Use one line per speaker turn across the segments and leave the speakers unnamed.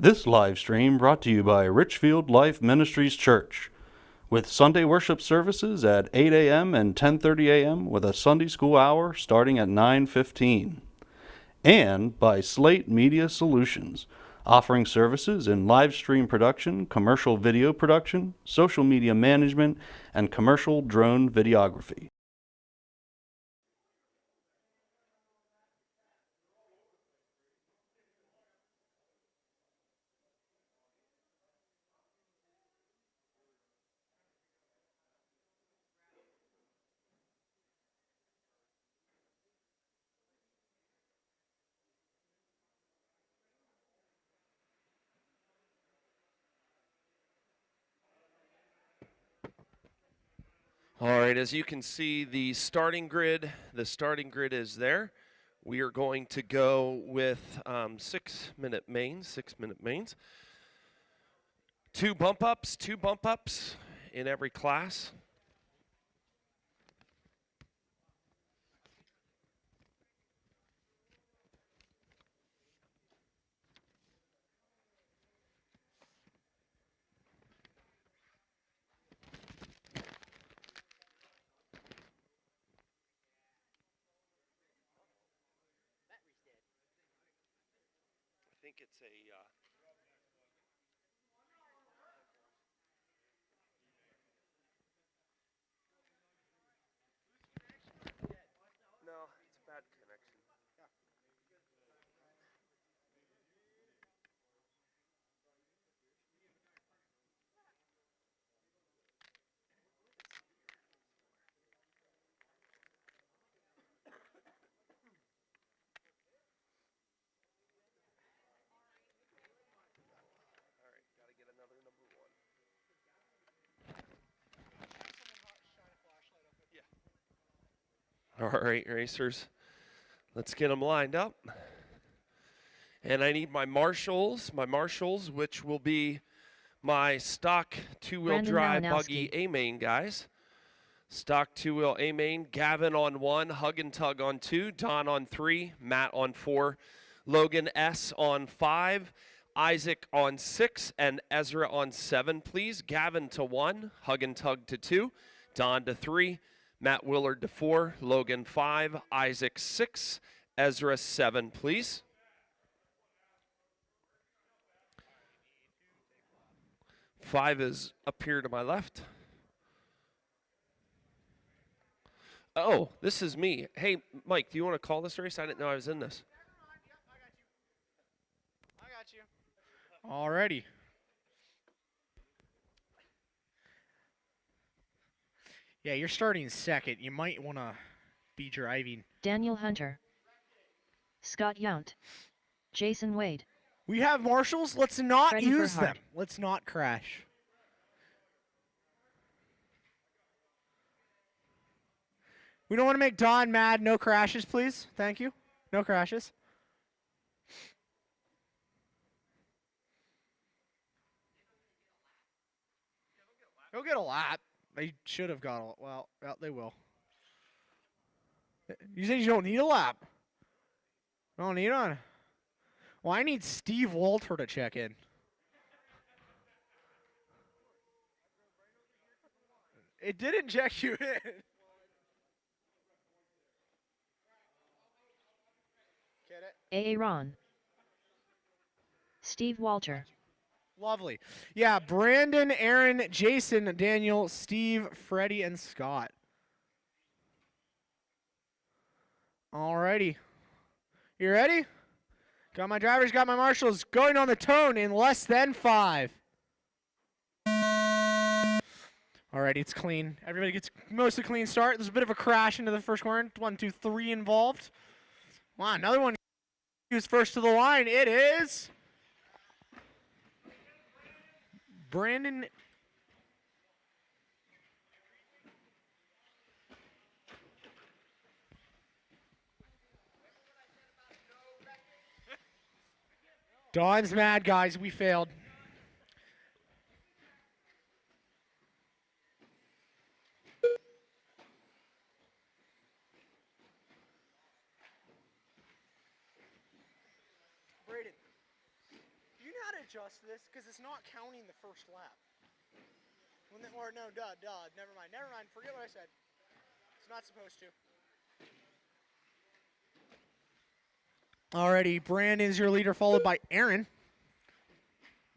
This live stream brought to you by Richfield Life Ministries Church, with Sunday worship services at 8 a.m. and 10:30 a.m. with a Sunday school hour starting at 9:15. And by Slate Media Solutions, offering services in live stream production, commercial video production, social media management, and commercial drone videography.
All right, as you can see, the starting grid is there. We are going to go with 6-minute mains. Two bump ups in every class. I think it's a no, it's a bad connection. All right, got to get another number one. Yeah. All right, racers. Let's get them lined up. And I need my marshals, which will be my stock two-wheel drive buggy A-main guys. Stock two-wheel A-main, Gavin on 1, Hug and Tug on 2, Don on 3, Matt on 4, Logan S on 5, Isaac on 6, and Ezra on 7, please. Gavin to 1, Hug and Tug to 2, Don to 3, Matt Willard to 4, Logan 5, Isaac 6, Ezra 7, please. Five is up here to my left. Oh, this is me. Hey, Mike, do you want to call this race? I didn't know I was in this.
I got you. Alrighty. Yeah, you're starting second. You might want to be driving.
Daniel Hunter. Scott Yount. Jason Wade.
We have marshals. Let's not
Freddie
use
Berhard.
them. Let's not crash. We don't want to make Don mad. No crashes, please. Thank you. No crashes. Go get a lap. They should have got a well, they will. You said you don't need a lap. Don't need one. Well, I need Steve Walter to check in. It did inject you in.
A. Ron. Steve Walter.
Lovely. Yeah, Brandon, Aaron, Jason, Daniel, Steve, Freddie, and Scott. Alrighty. You ready? Got my drivers, got my marshals going on the tone in less than 5. Alrighty, it's clean. Everybody gets mostly clean start. There's a bit of a crash into the first corner. 1, 2, 3 involved. Wow, another one. Who's first to the line? It is Brandon. Don's mad, guys. We failed. adjust this because it's not counting the first lap. Never mind. Forget what I said. It's not supposed to. Alrighty, Brandon's your leader, followed by Aaron.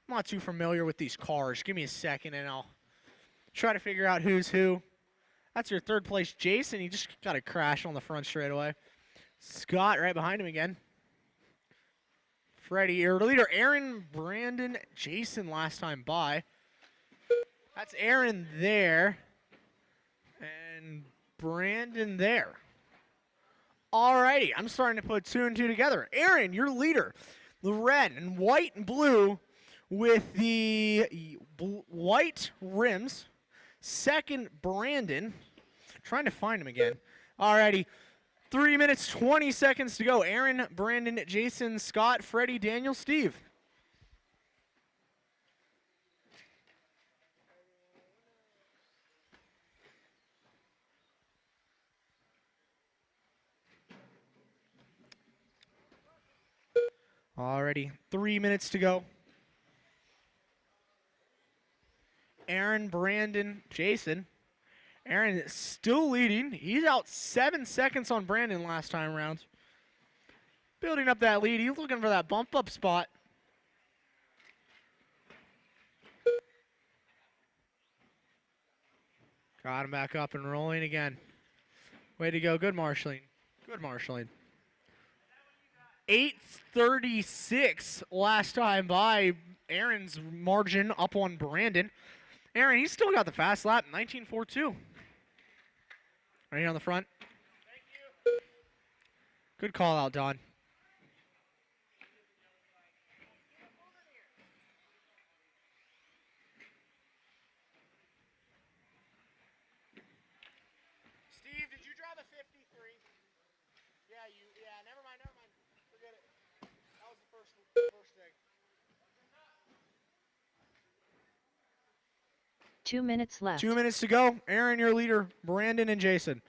I'm not too familiar with these cars. Give me a second and I'll try to figure out who's who. That's your third place, Jason. He just got a crash on the front straightaway. Scott right behind him again. Freddie, your leader, Aaron, Brandon, Jason last time by. That's Aaron there. And Brandon there. Alrighty, I'm starting to put 2 and 2 together. Aaron, your leader. The red and white and blue with the white rims. Second, Brandon. Trying to find him again. Alrighty. 3 minutes, 20 seconds to go. Aaron, Brandon, Jason, Scott, Freddie, Daniel, Steve. Alrighty, 3 minutes to go. Aaron, Brandon, Jason. Aaron is still leading. He's out 7 seconds on Brandon last time around. Building up that lead. He's looking for that bump up spot. Got him back up and rolling again. Way to go. Good marshalling. Good marshalling. 8:36 last time by. Aaron's margin up on Brandon. Aaron, he's still got the fast lap, 19.42. Right here on the front. Thank you. Good call out, Don. Steve, did you drive a 53? Yeah, never mind. Forget it. That was the first thing.
2 minutes left.
2 minutes to go. Aaron, your leader. Brandon and Jason.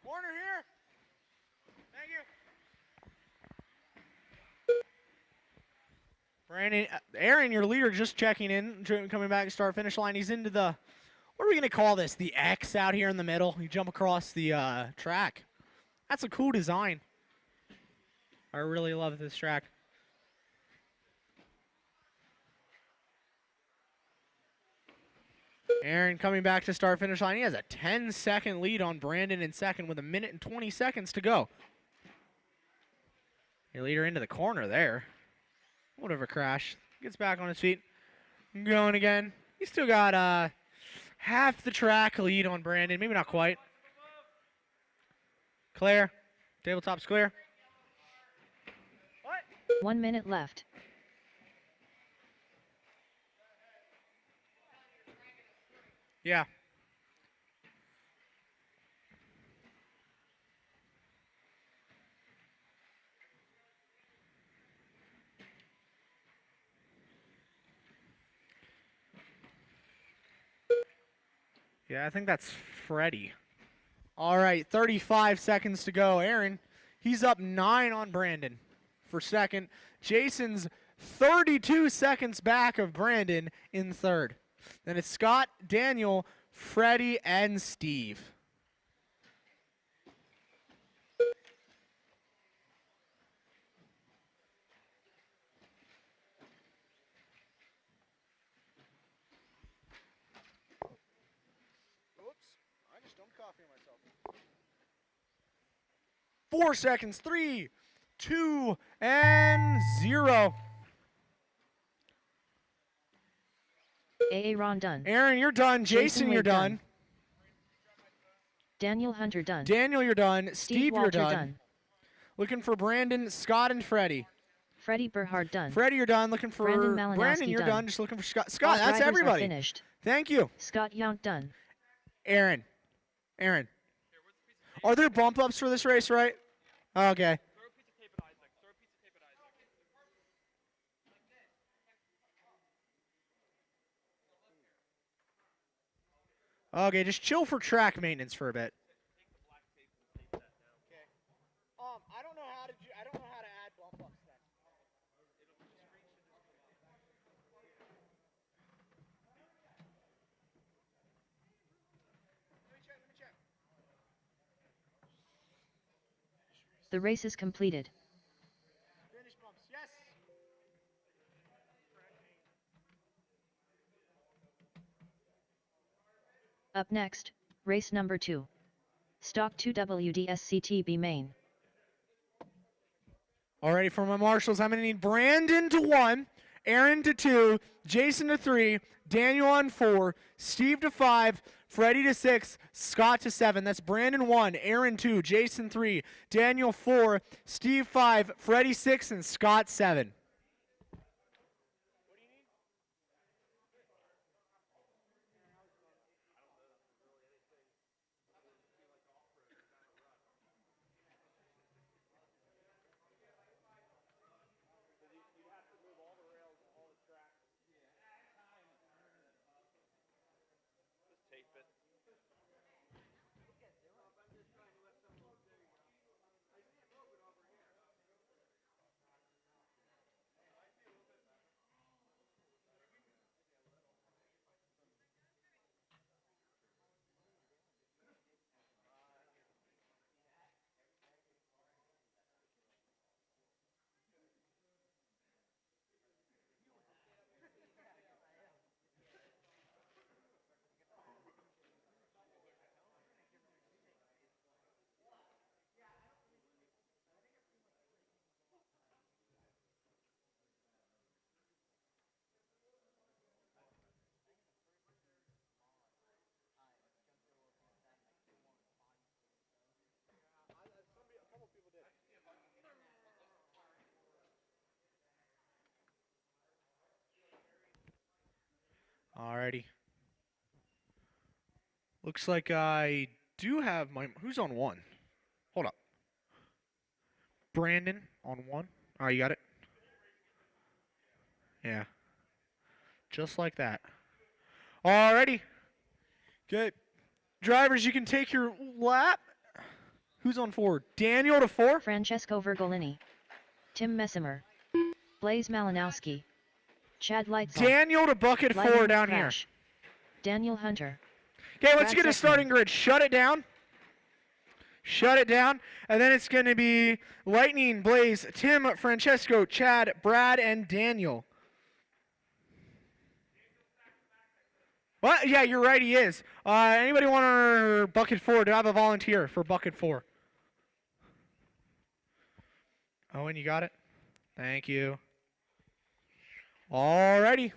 Warner here. Thank you. Brandon, Aaron, your leader, just checking in, coming back to start finish line. He's into the, what are we going to call this? The X out here in the middle. You jump across the track. That's a cool design. I really love this track. Aaron coming back to start finish line. He has a 10-second lead on Brandon in second with 1 minute and 20 seconds to go. Your leader into the corner there. Whatever crash. Gets back on his feet. Going again. He's still got half the track lead on Brandon. Maybe not quite. Clear. Tabletop's clear.
1 minute left.
Yeah. Yeah, I think that's Freddie. All right, 35 seconds to go. Aaron, he's up 9 on Brandon for second. Jason's 32 seconds back of Brandon in third. Then it's Scott, Daniel, Freddie, and Steve. Oops, I just dumped coffee on myself. 4 seconds, 3, 2, and 0.
Aaron done.
Aaron, you're done. Jason, you're done.
Daniel Hunter done.
Daniel, you're done. Steve, you're
Walter
done. Looking for Brandon, Scott, and Freddie.
Freddie Berhard done.
Freddie, you're done. Looking for Brandon, you're done. Just looking for Scott. Scott,
All
that's everybody.
Finished.
Thank you.
Scott Yount done.
Aaron. Are there bump ups for this race, right? Okay. Okay, just chill for track maintenance for a bit.
The race is completed.
Finish bumps, yes.
Up next, race number 2. Stock 2 WDSCTB main.
Alrighty, for my marshals, I'm going to need Brandon to 1, Aaron to 2, Jason to 3, Daniel on 4, Steve to 5, Freddie to 6, Scott to 7. That's Brandon 1, Aaron 2, Jason 3, Daniel 4, Steve 5, Freddie 6, and Scott 7. Alrighty. Looks like I do have my... Who's on 1? Hold up. Brandon on 1. Oh, you got it? Yeah. Just like that. Alrighty. Okay. Drivers, you can take your lap. Who's on 4? Daniel to 4.
Francesco Vergolini. Tim Messimer. Blaze Malinowski. Chad Lightsoff.
Daniel to bucket 4 down here.
Daniel Hunter.
Okay, let's
Brad
get a
Beckman.
starting grid. Shut it down. Shut it down. And then it's going to be Lightning, Blaze, Tim, Francesco, Chad, Brad, and Daniel. What? Yeah, you're right, he is. Anybody want our bucket 4? Do I have a volunteer for bucket 4? Owen, you got it? Thank you. Alrighty.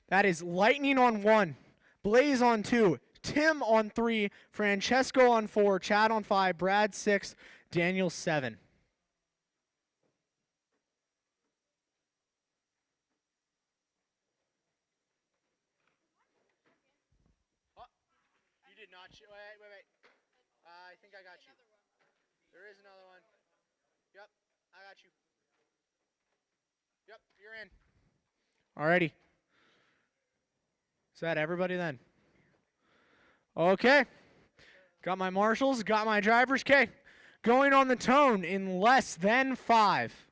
That is Lightning on 1, Blaze on 2, Tim on 3, Francesco on 4, Chad on 5, Brad 6, Daniel 7. You did not. Wait. I think I got you. There is another one. Yep, I got you. Yep, you're in. Alrighty. Is that everybody then? Okay. Got my marshals, got my drivers. Okay. Going on the tone in less than 5.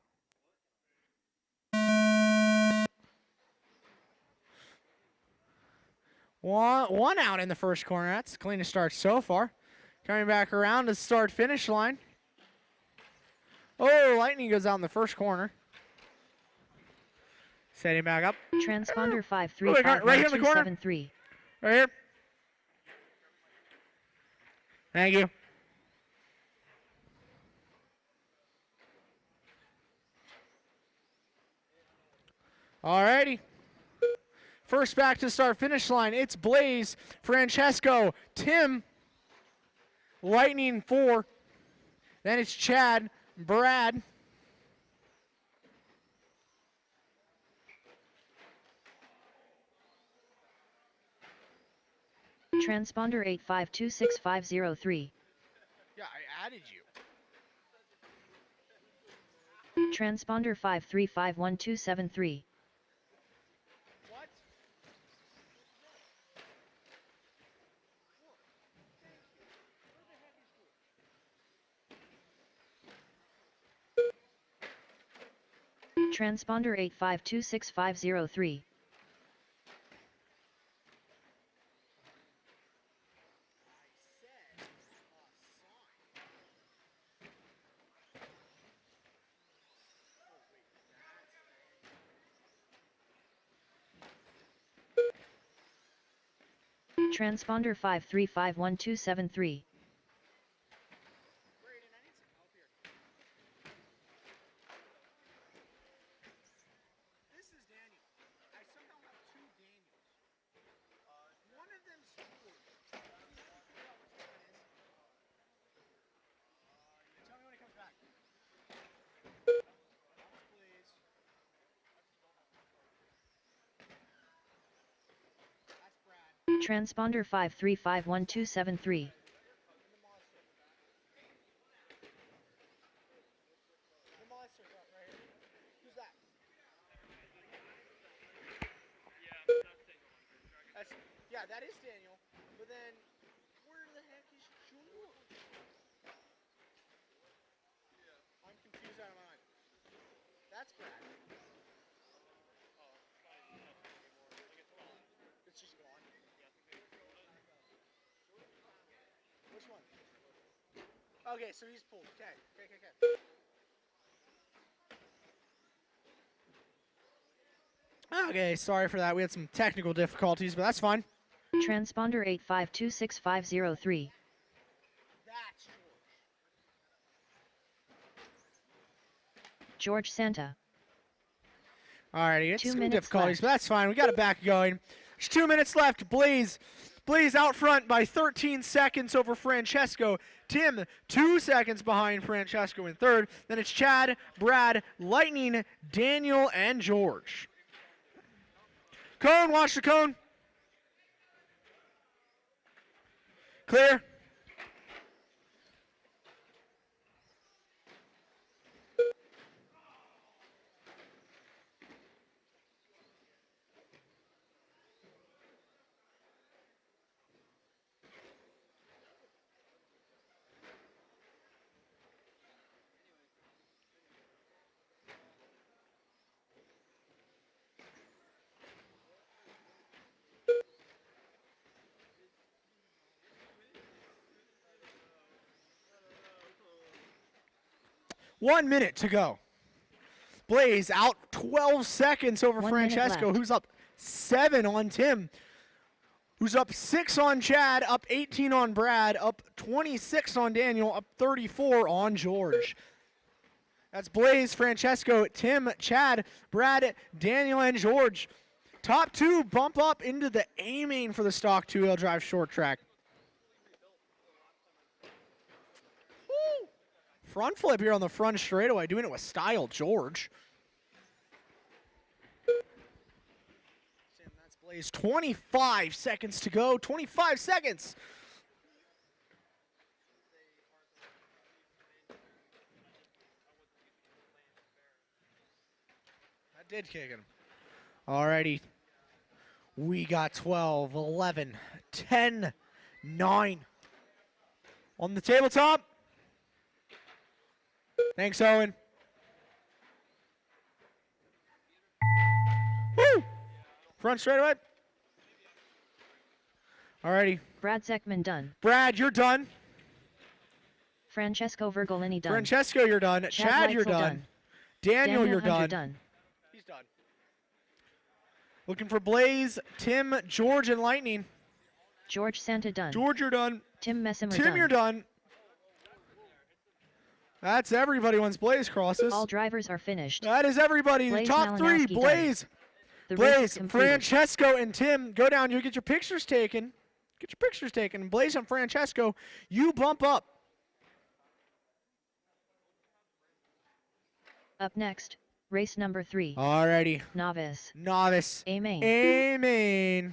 One out in the first corner. That's the cleanest start so far. Coming back around to start finish line. Oh, Lightning goes out in the first corner. Setting back up.
Transponder
Right here in the corner.
5351273.
Right here. Thank you. Alrighty. First back to start finish line. It's Blaze, Francesco, Tim, Lightning 4. Then it's Chad, Brad.
Transponder 8526503.
Yeah, I added you.
Transponder 5351273.
What?
Transponder 8526503. Transponder 5351273. Transponder 5351273.
Yeah, that is Daniel. But then, where the heck is George? I'm confused out of my mind. That's Brad. It's just gone. Which one? Okay, so he's pulled. Okay. Okay, sorry for that. We had some technical difficulties, but that's fine.
Transponder 8526503.
That's
George Santa.
Alrighty, it's
2
some
minutes
difficulties,
left.
but that's fine. We got it back going. There's 2 minutes left. Blaze out front by 13 seconds over Francesco. Tim, 2 seconds behind Francesco in third. Then it's Chad, Brad, Lightning, Daniel, and George. Cone, watch the cone. Clear. One minute to go. Blaze out 12 seconds over
1 minute
Francesco,
left.
who's up 7 on Tim, who's up 6 on Chad, up 18 on Brad, up 26 on Daniel, up 34 on George. That's Blaze, Francesco, Tim, Chad, Brad, Daniel, and George. Top 2 bump up into the A main for the stock 2-wheel drive short track. Woo! Front flip here on the front straightaway, doing it with style, George. That's Blaze. 25 seconds to go. 25 seconds. That did kick him. Alrighty. We got 12, 11, 10, 9. On the tabletop. Thanks, Owen. Woo! Front straightaway. Alrighty.
Brad Zeckman done.
Brad, you're done.
Francesco Vergolini done.
Francesco, you're done. Chad, you're
Leitzel
done. Daniel, you're
Hunter
done. He's done. Looking for Blaze, Tim, George, and Lightning.
George Santa done.
George, you're done.
Tim Messimer
Tim,
done.
you're done. That's everybody once Blaze crosses.
All drivers are finished.
That is everybody.
Blaze
Top 3,
Malinowski done.
Blaze.
The race is
Blaze,
completed.
Francesco, and Tim, go down. You get your pictures taken. Get your pictures taken. Blaze and Francesco, you bump up.
Up next, race number 3.
Alrighty.
Novice.
Novice.
A main.
A main.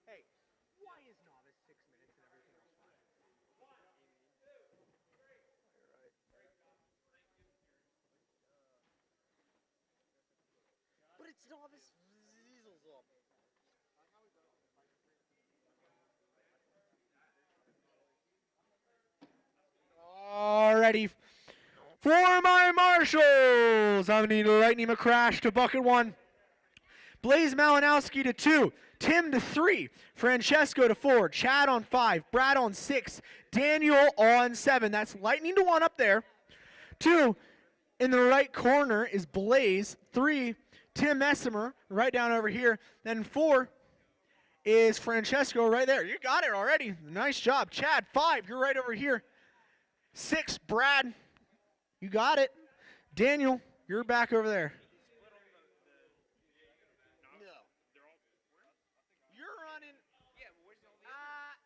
Hey, why is Novice 6 minutes and everything else 5? But it's Novice Diesel's up. Alrighty. For my marshals, I'm going to need Lightning McCrash to bucket 1. Blaze Malinowski to 2. Tim to 3. Francesco to 4. Chad on 5. Brad on 6. Daniel on 7. That's Lightning to 1 up there. 2, in the right corner is Blaze. 3, Tim Messimer, right down over here. Then 4 is Francesco right there. You got it already. Nice job. Chad, 5, you're right over here. 6, Brad, you got it. Daniel, you're back over there. No. You're running.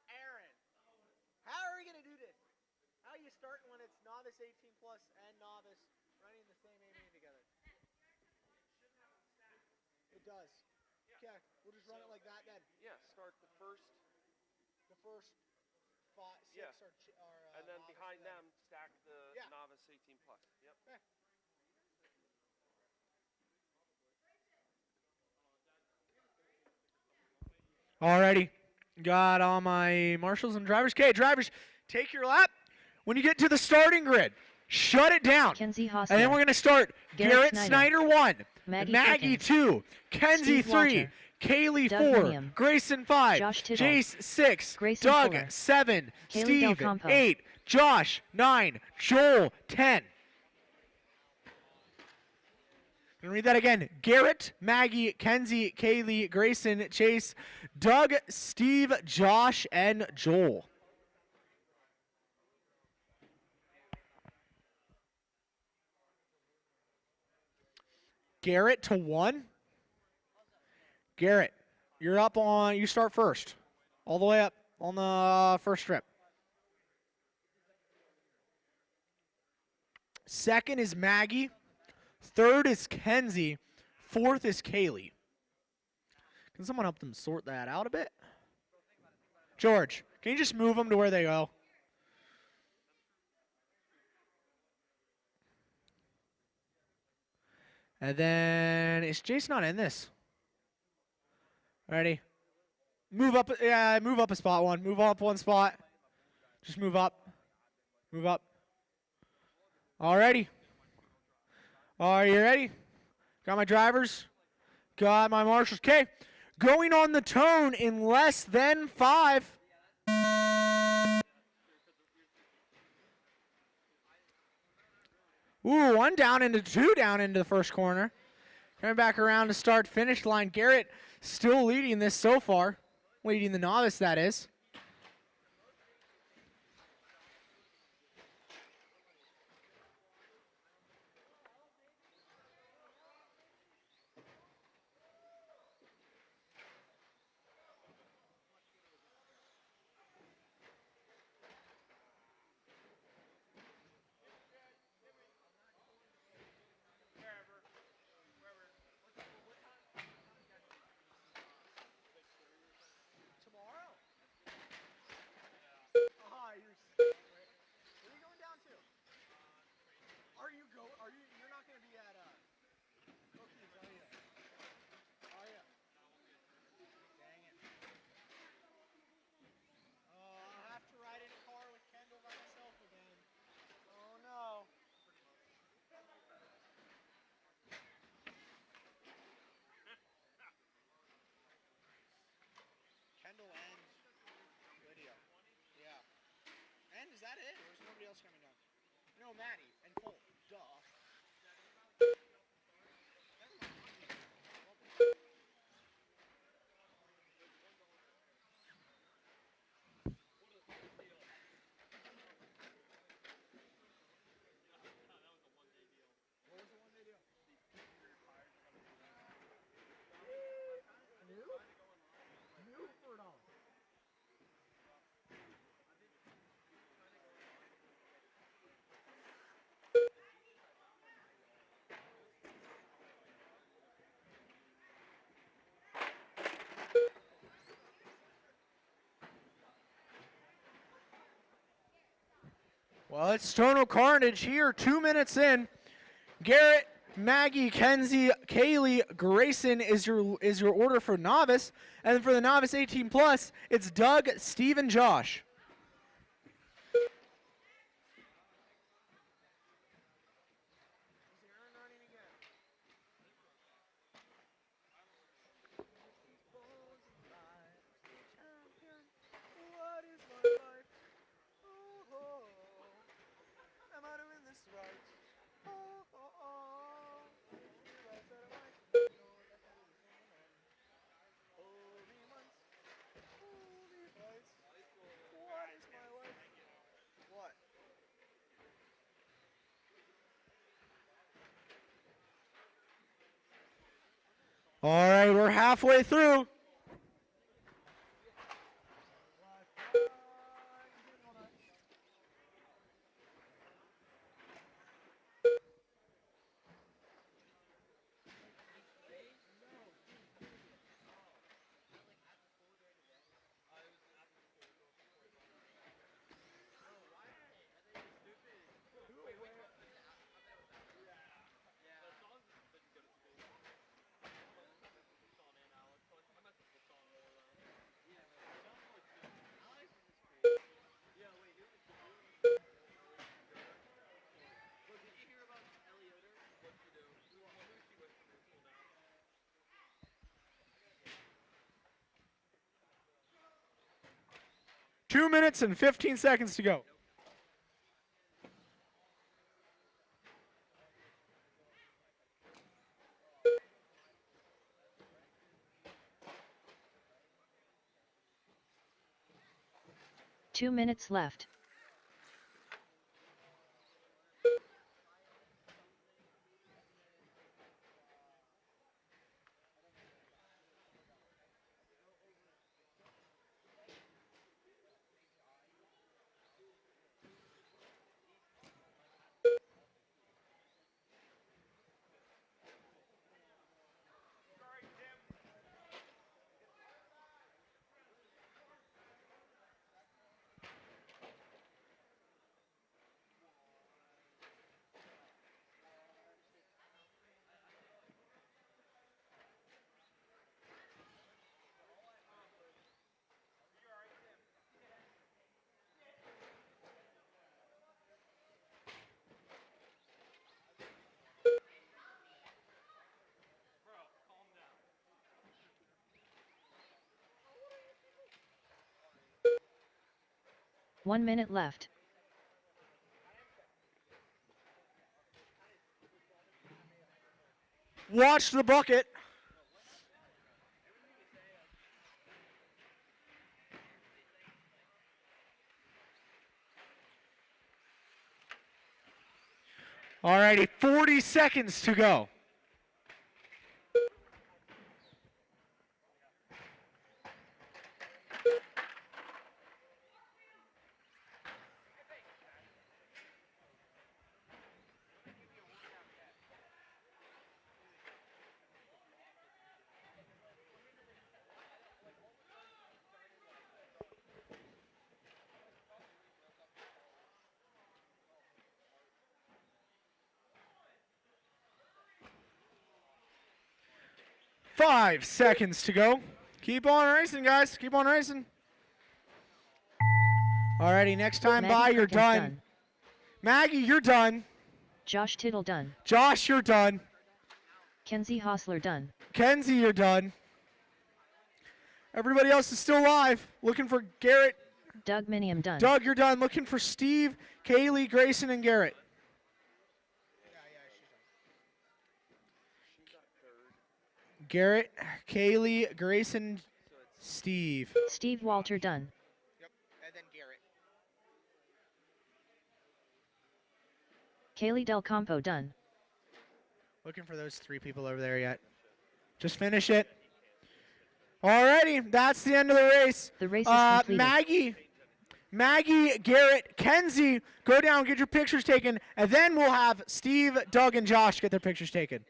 Aaron, how are we going to do this? How are you starting when it's Novice 18 plus and Novice running the same A-main together? It does. Okay, we'll just run it like that then.
Yeah, start the first.
The first 5, 6
Yeah.
are
And then
Novice
behind
together.
them, stack the
Yeah.
Novice 18 plus. Yep.
Okay. Alrighty. Got all my marshals and drivers. Okay, drivers, take your lap. When you get to the starting grid, shut it down.
Kenzie
And then we're going to start Garrett Snyder 1, Maggie 2, Kenzie
Steve
3,
Walter,
Kaylee
Doug
4,
William,
Grayson 5,
Josh Tittle,
Jace 6,
Grayson
Doug
4,
7,
Kaylee
Steve
Del Campo,
8, Josh 9, Joel 10. I'm going to read that again. Garrett, Maggie, Kenzie, Kaylee, Grayson, Chase, Doug, Steve, Josh, and Joel. Garrett to 1. Garrett, you're up on, you start first. All the way up on the first strip. Second is Maggie. Third is Kenzie. Fourth is Kaylee. Can someone help them sort that out a bit? George, can you just move them to where they go? And then, is Jace not in this? Ready? Move up, yeah, move up a spot one. Move up one spot. Just move up. Move up. Alrighty. Are you ready? Got my drivers. Got my marshals. Okay. Going on the tone in less than 5. Ooh, 1 down into 2 down into the first corner. Coming back around to start finish line. Garrett still leading this so far. Leading the Novice, that is. You're not going to be at Cookies, are you? Are you? Dang it. Oh, I'll have to ride in a car with Kendall by myself again. Oh, no. Kendall and Lydia. Yeah. And is that it? Or is nobody else coming down? No, Maddie and Cole. Duh. Well, it's total carnage here, 2 minutes in. Garrett, Maggie, Kenzie, Kaylee, Grayson is your order for Novice. And for the Novice 18 plus, it's Doug, Steve, and Josh. Am I doing this right? All right, we're halfway through. Two minutes and 15 seconds to go.
Two minutes left. One minute left.
Watch the bucket. All righty, 40 seconds to go. Five seconds to go. Keep on racing, guys. Keep on racing. Alrighty, next time
Maggie
by, you're
Perkins
done. Maggie, you're done.
Josh Tittle done.
Josh, you're done.
Kenzie Hostler done.
Kenzie, you're done. Everybody else is still alive. Looking for Garrett.
Doug Minium done.
Doug, you're done. Looking for Steve, Kaylee, Grayson, and Garrett. Garrett, Kaylee, Grayson, Steve.
Steve Walter done.
Yep, and then Garrett.
Kaylee Del Campo done.
Looking for those three people over there yet. Just finish it. Alrighty, that's the end of the race.
The race is completed.
Maggie, Garrett, Kenzie, go down, get your pictures taken, and then we'll have Steve, Doug, and Josh get their pictures taken.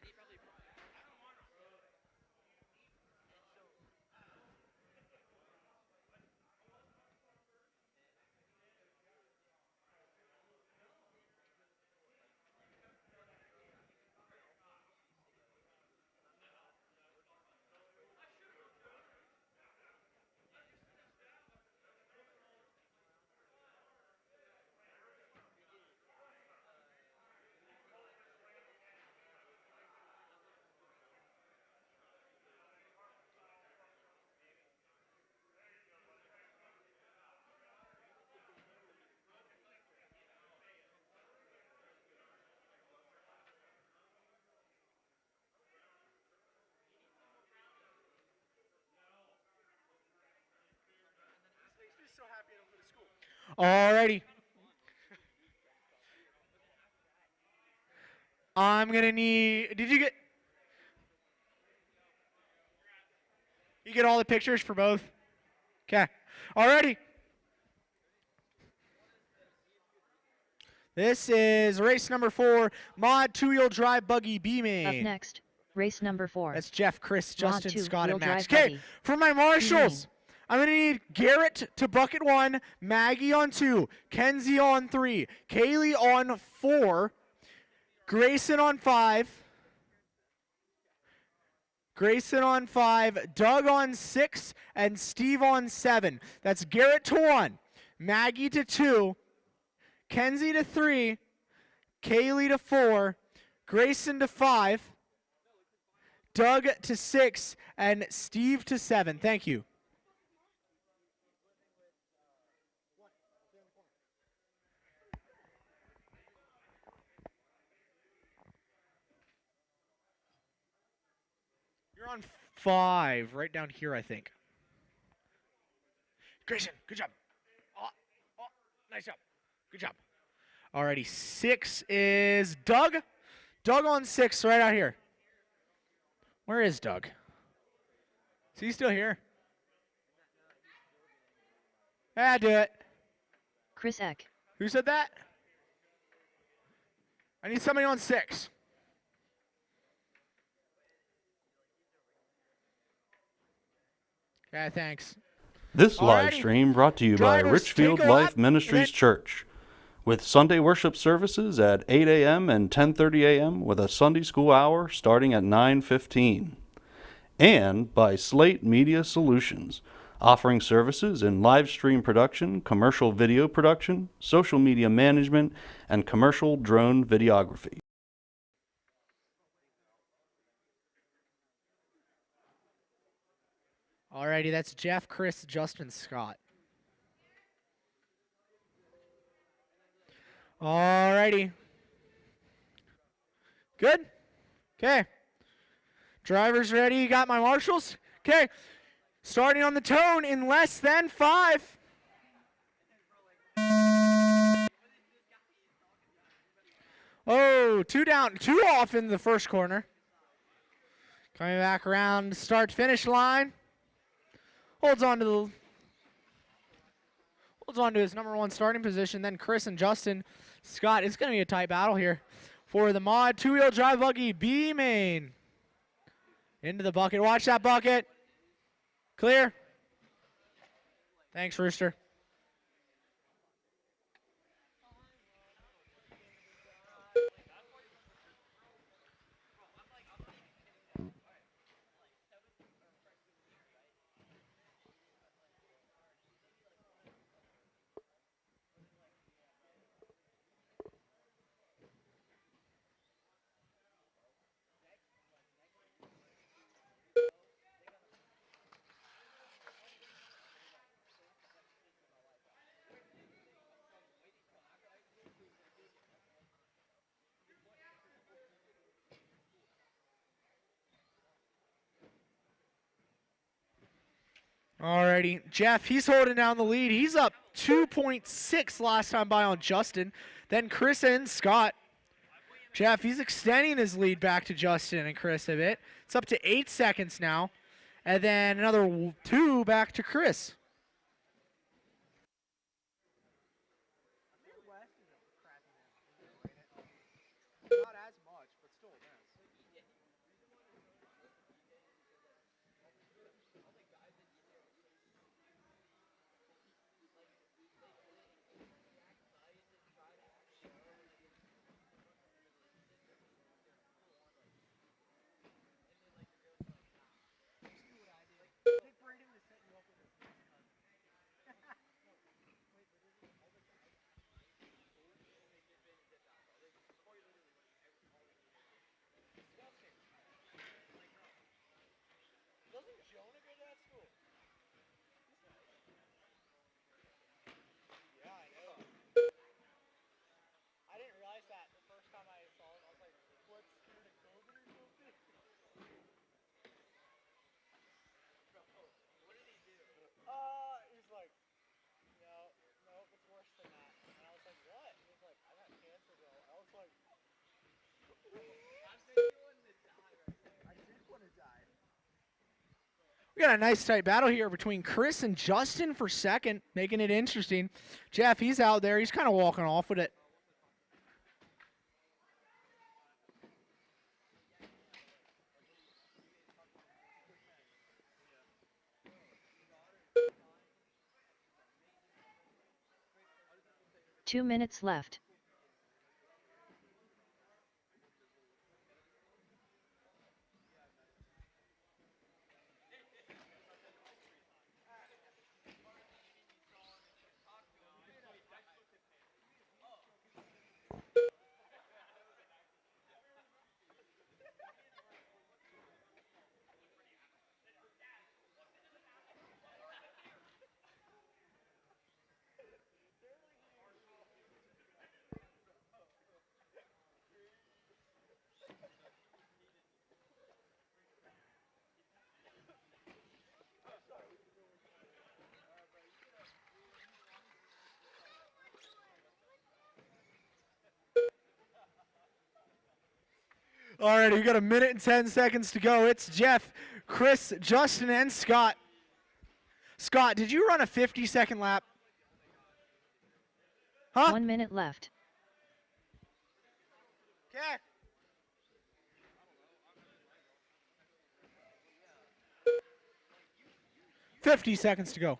Alrighty. I'm gonna need. Did you get? get all the pictures for both? Okay. Alrighty. This is race number 4, Mod 2-wheel drive buggy B main.
Up next, race number 4.
That's Jeff, Chris, Justin,
Mod
Scott, and
2-wheel
Max.
drive
Okay,
buggy.
for my marshals, I'm going to need Garrett to bucket 1, Maggie on 2, Kenzie on 3, Kaylee on 4, Grayson on 5, Doug on 6, and Steve on 7. That's Garrett to 1, Maggie to 2, Kenzie to 3, Kaylee to 4, Grayson to 5, Doug to 6, and Steve to 7. Thank you. You're on 5, right down here, I think. Grayson, good job. Oh, nice job. Good job. Alrighty, 6 is Doug. Doug on 6, right out here. Where is Doug? Is he still here? Yeah, do it.
Chris Eck.
Who said that? I need somebody on 6. Okay, thanks.
This live
Alrighty.
stream brought to you by
Drivers,
Richfield
take a lap,
Life Ministries
and then-
Church, with Sunday worship services at 8 a.m. and 10:30 a.m. with a Sunday school hour starting at 9:15. And by Slate Media Solutions, offering services in live stream production, commercial video production, social media management, and commercial drone videography.
Alrighty, that's Jeff, Chris, Justin, Scott. Alrighty. Good? Okay. Drivers ready? You got my marshals? Okay. Starting on the tone in less than 5. Oh, 2 down, 2 off in the first corner. Coming back around the start-finish line. Holds on to his number 1 starting position. Then Chris and Justin. Scott, it's going to be a tight battle here for the Mod 2-wheel drive buggy B main. Into the bucket. Watch that bucket. Clear. Thanks, Rooster. Alrighty, Jeff, he's holding down the lead. He's up 2.6 last time by on Justin. Then Chris and Scott. Jeff, he's extending his lead back to Justin and Chris a bit. It's up to 8 seconds now. And then another 2 back to Chris. Not as much, but still a mess. We got a nice tight battle here between Chris and Justin for second, making it interesting. Jeff, he's out there. He's kind of walking off with it.
Two minutes left.
All right, we got a minute and 10 seconds to go. It's Jeff, Chris, Justin, and Scott. Scott, did you run a 50-second lap? Huh?
1 minute left.
Okay. $50 seconds to go.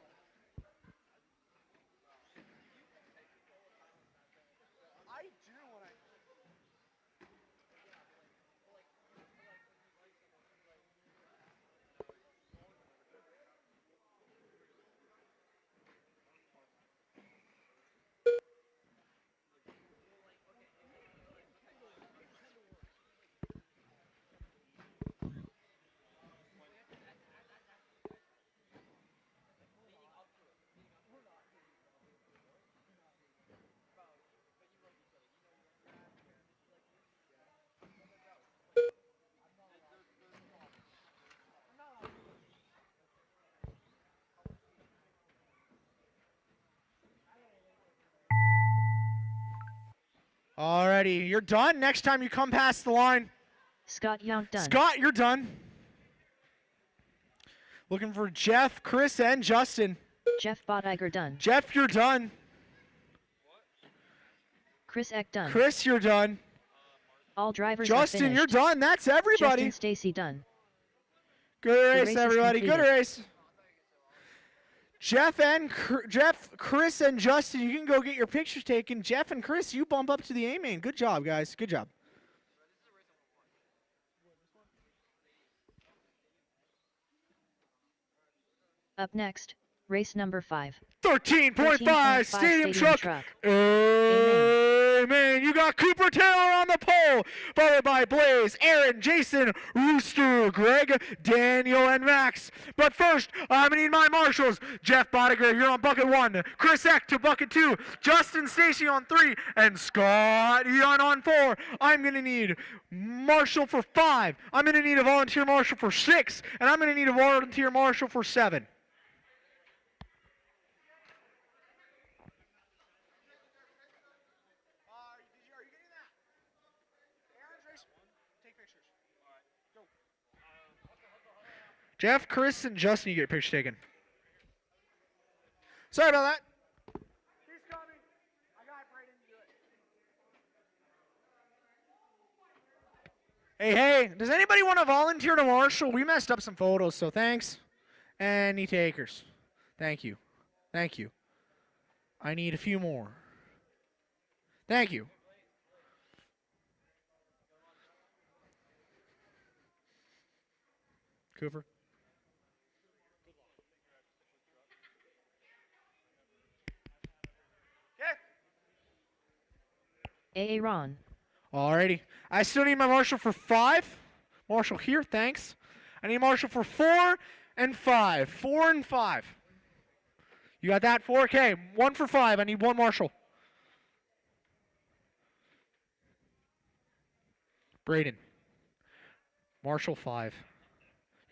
Alrighty, you're done. Next time you come past the line.
Scott Young done.
Scott, you're done. Looking for Jeff, Chris, and Justin.
Jeff Bottiger done.
Jeff, you're done.
Chris Eck done.
Chris, you're done.
All drivers
Justin, you're done. That's everybody.
Justin Stacy done.
Good race,
race
everybody. Good
completed.
race. Jeff, Chris, and Justin, you can go get your pictures taken. Jeff and Chris, you bump up to the A-main. Good job, guys. Good job.
Up next, race number 5.
13.5 stadium truck. Amen. You got Cooper Taylor on the pole, followed by Blaze, Aaron, Jason, Rooster, Greg, Daniel, and Max. But first, I'm going to need my marshals. Jeff Bottiger, you're on bucket 1. Chris Eck to bucket 2. Justin Stacy on 3. And Scott Young on 4. I'm going to need marshal for 5. I'm going to need a volunteer marshal for 6. And I'm going to need a volunteer marshal for 7. Jeff, Chris, and Justin, you get a picture taken. Sorry about that. He's coming. I got Brayden to do it. Hey, does anybody want to volunteer to marshal? We messed up some photos, so thanks. Any takers? Thank you. Thank you. I need a few more. Thank you. Cooper.
Aaron.
Alrighty. I still need my marshal for 5. Marshal here, thanks. I need marshal for 4 and 5. 4 and 5. You got that? 4? Okay. 1 for 5. I need 1 marshal. Brayden. Marshal 5.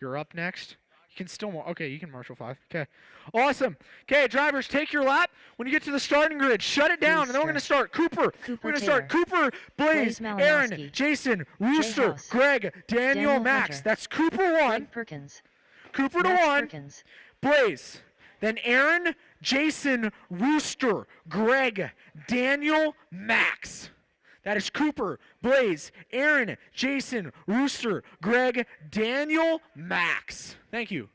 You're up next. You can still, okay, you can marshal 5. Okay. Awesome. Okay, drivers, take your lap. When you get to the starting grid, shut it down, and then we're going to start Cooper. We're going to start Cooper, Blaze, Aaron, Jason, Rooster,
House,
Greg, Daniel, Max.
Hunter,
That's Cooper 1.
Perkins.
Cooper to
Max
1.
Perkins.
Blaze. Then Aaron, Jason, Rooster, Greg, Daniel, Max. That is Cooper, Blaze, Aaron, Jason, Rooster, Greg, Daniel, Max. Thank you.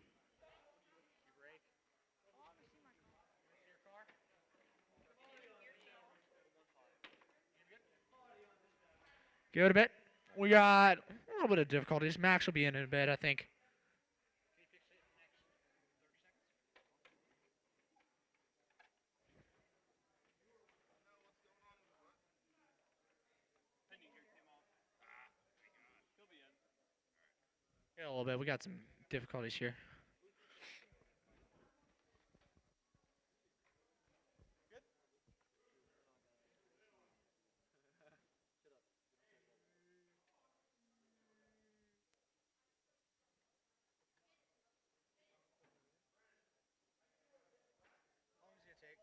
Give it a bit. We got a little bit of difficulties. Max will be in a bit, I think. Yeah, a little bit. We got some difficulties here. How long is it gonna take?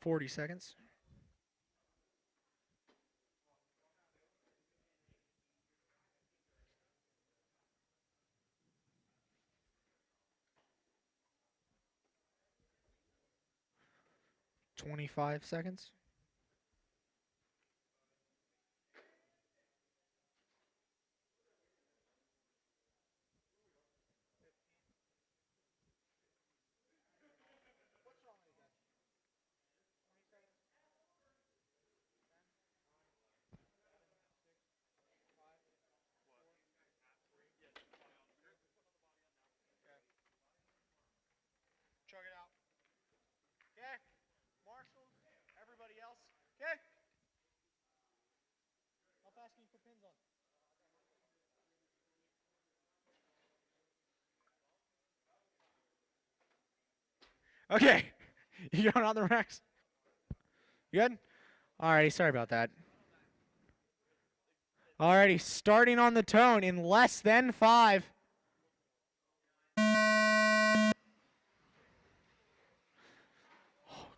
40 seconds. $25 seconds. Chug it out. Okay. Marshals, everybody else. Okay. How fast can you put pins on? Okay. You going on the racks? You good? Alrighty, sorry about that. Alrighty, starting on the tone in less than 5.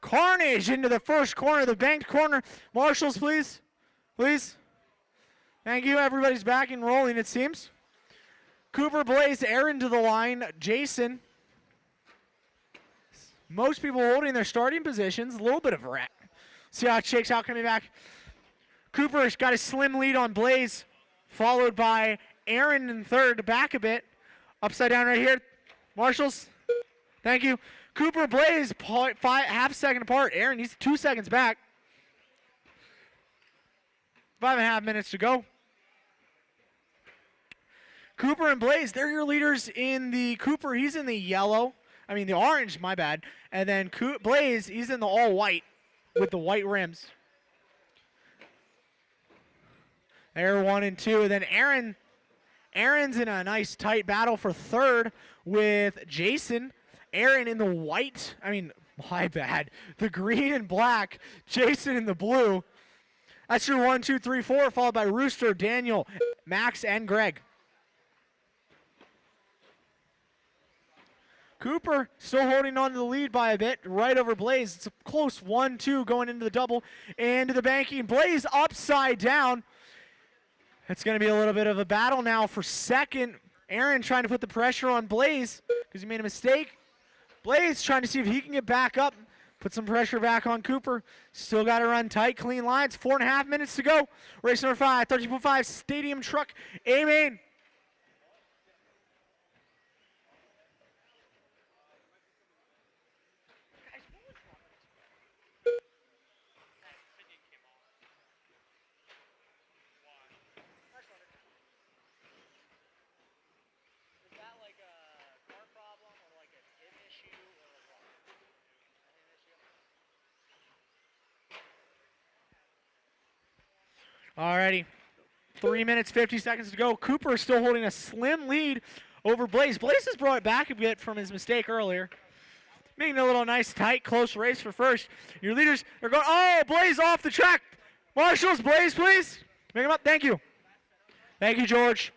Carnage into the first corner, the banked corner. Marshals, please. Please. Thank you. Everybody's back and rolling, it seems. Cooper, Blaze, Aaron to the line. Jason. Most people holding their starting positions. A little bit of a rat. See how it shakes out coming back. Cooper's got a slim lead on Blaze, followed by Aaron in third, back a bit. Upside down right here. Marshals, thank you. Cooper, Blaze, half a second apart. Aaron, he's 2 seconds back. 5.5 minutes to go. Cooper and Blaze, they're your leaders in the Cooper. He's in the yellow. I mean, the orange, my bad. And then Blaze, he's in the all white with the white rims. They're 1 and 2. And then Aaron's in a nice tight battle for third with Jason. Aaron in the white. I mean, my bad. The green and black. Jason in the blue. That's your 1, 2, 3, 4, followed by Rooster, Daniel, Max, and Greg. Cooper still holding on to the lead by a bit, right over Blaze. It's a close 1-2 going into the double and to the banking. Blaze upside down. It's going to be a little bit of a battle now for second. Aaron trying to put the pressure on Blaze because he made a mistake. Blaze trying to see if he can get back up, put some pressure back on Cooper. Still got to run tight, clean lines. 4.5 minutes to go. Race number 5, 13.5 Stadium Truck A-Main. Alrighty. 3 minutes, 50 seconds to go. Cooper is still holding a slim lead over Blaze. Blaze has brought it back a bit from his mistake earlier. Making a little nice, tight, close race for first. Your leaders are going, oh, Blaze off the track. Marshals, Blaze, please. Make him up. Thank you. Thank you, George.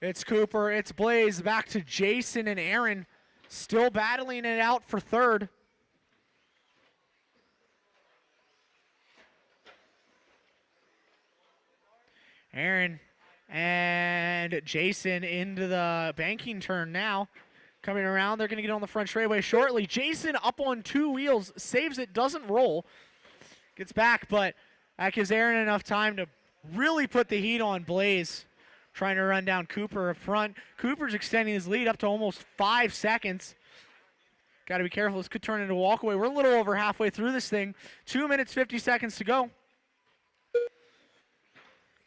It's Cooper, it's Blaze, back to Jason and Aaron. Still battling it out for third. Aaron and Jason into the banking turn now. Coming around, they're going to get on the front straightaway shortly. Jason up on 2 wheels, saves it, doesn't roll. Gets back, but that gives Aaron enough time to really put the heat on Blaze. Trying to run down Cooper up front. Cooper's extending his lead up to almost 5 seconds. Got to be careful. This could turn into a walkaway. We're a little over halfway through this thing. 2 minutes, 50 seconds to go.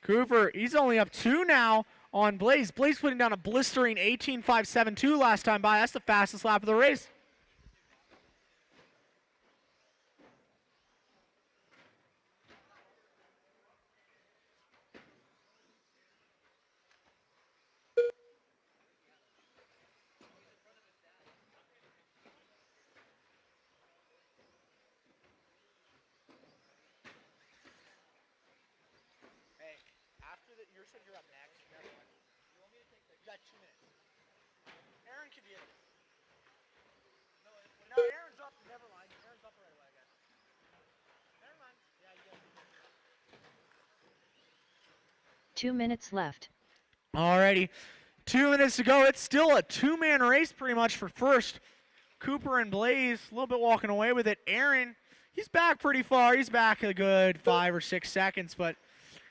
Cooper, he's only up 2 now on Blaze. Blaze putting down a blistering 18.572 last time by. That's the fastest lap of the race. No, Aaron's up. Never mind. Aaron's up right away, I guess. Never mind. Yeah,
2 minutes left.
Alrighty. 2 minutes to go. It's still a 2-man race pretty much for first. Cooper and Blaze a little bit walking away with it. Aaron, he's back pretty far. He's back a good 5 or 6 seconds, but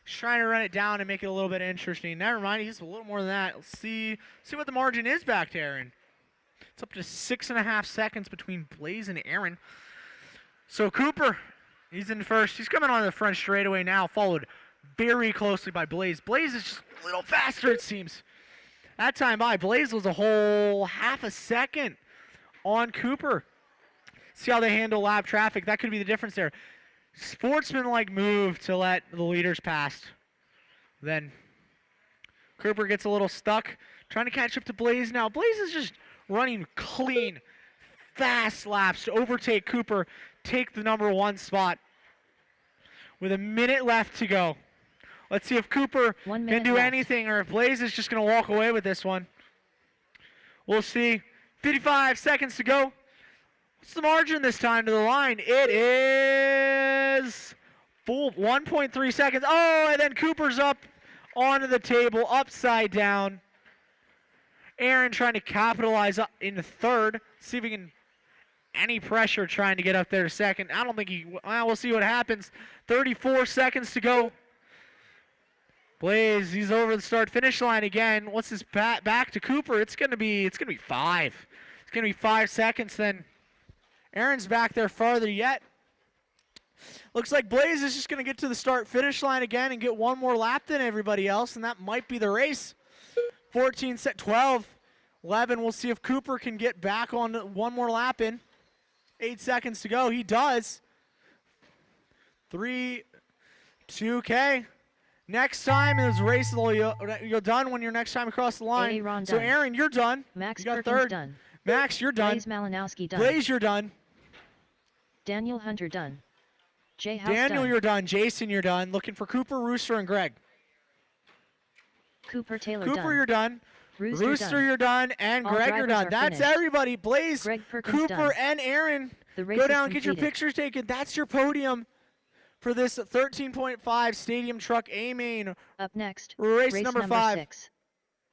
he's trying to run it down and make it a little bit interesting. Never mind. He's a little more than that. Let's see what the margin is back to Aaron. It's up to 6.5 seconds between Blaze and Aaron. So Cooper, he's in first. He's coming on the front straightaway now, followed very closely by Blaze. Blaze is just a little faster, it seems. That time by, Blaze was a whole half a second on Cooper. See how they handle lap traffic. That could be the difference there. Sportsman-like move to let the leaders pass. Then Cooper gets a little stuck, trying to catch up to Blaze now. Blaze is just running clean, fast laps to overtake Cooper, take the #1 spot. With a minute left to go. Let's see if Cooper can do anything or if Blaze is just going to walk away with this one. We'll see. 55 seconds to go. What's the margin this time to the line? It is full 1.3 seconds. Oh, and then Cooper's up onto the table, upside down. Aaron trying to capitalize in the third. See if he can any pressure trying to get up there to second. I don't think we'll see what happens. 34 seconds to go. Blaze, he's over the start-finish line again. What's his back to Cooper? It's gonna be 5. It's gonna be 5 seconds. Then Aaron's back there farther yet. Looks like Blaze is just gonna get to the start-finish line again and get one more lap than everybody else, and that might be the race. 14, 12, 11. We'll see if Cooper can get back on one more lap in. 8 seconds to go. He does. 3, 2K. Next time in this race, you're done when you're next time across the line. So
done.
Aaron, you're done.
Max
you got
Perkins
third.
done.
Max, you're done.
Blaze Malinowski done.
Blaze, you're done.
Daniel Hunter done. Jay House
Daniel,
done.
you're done. Jason, you're done. Looking for Cooper, Rooster, and Greg.
Cooper Taylor
Cooper,
done.
you're done. Rooster, you're done. And
All
Greg, you're
drivers
done.
are
That's
finished.
everybody. Blaze,
Greg Perkins
Cooper,
done.
and Aaron.
The race
Go
is
down and get your
completed.
pictures taken. That's your podium for this 13.5 Stadium Truck A-Main.
Up next,
Race number 5.
6.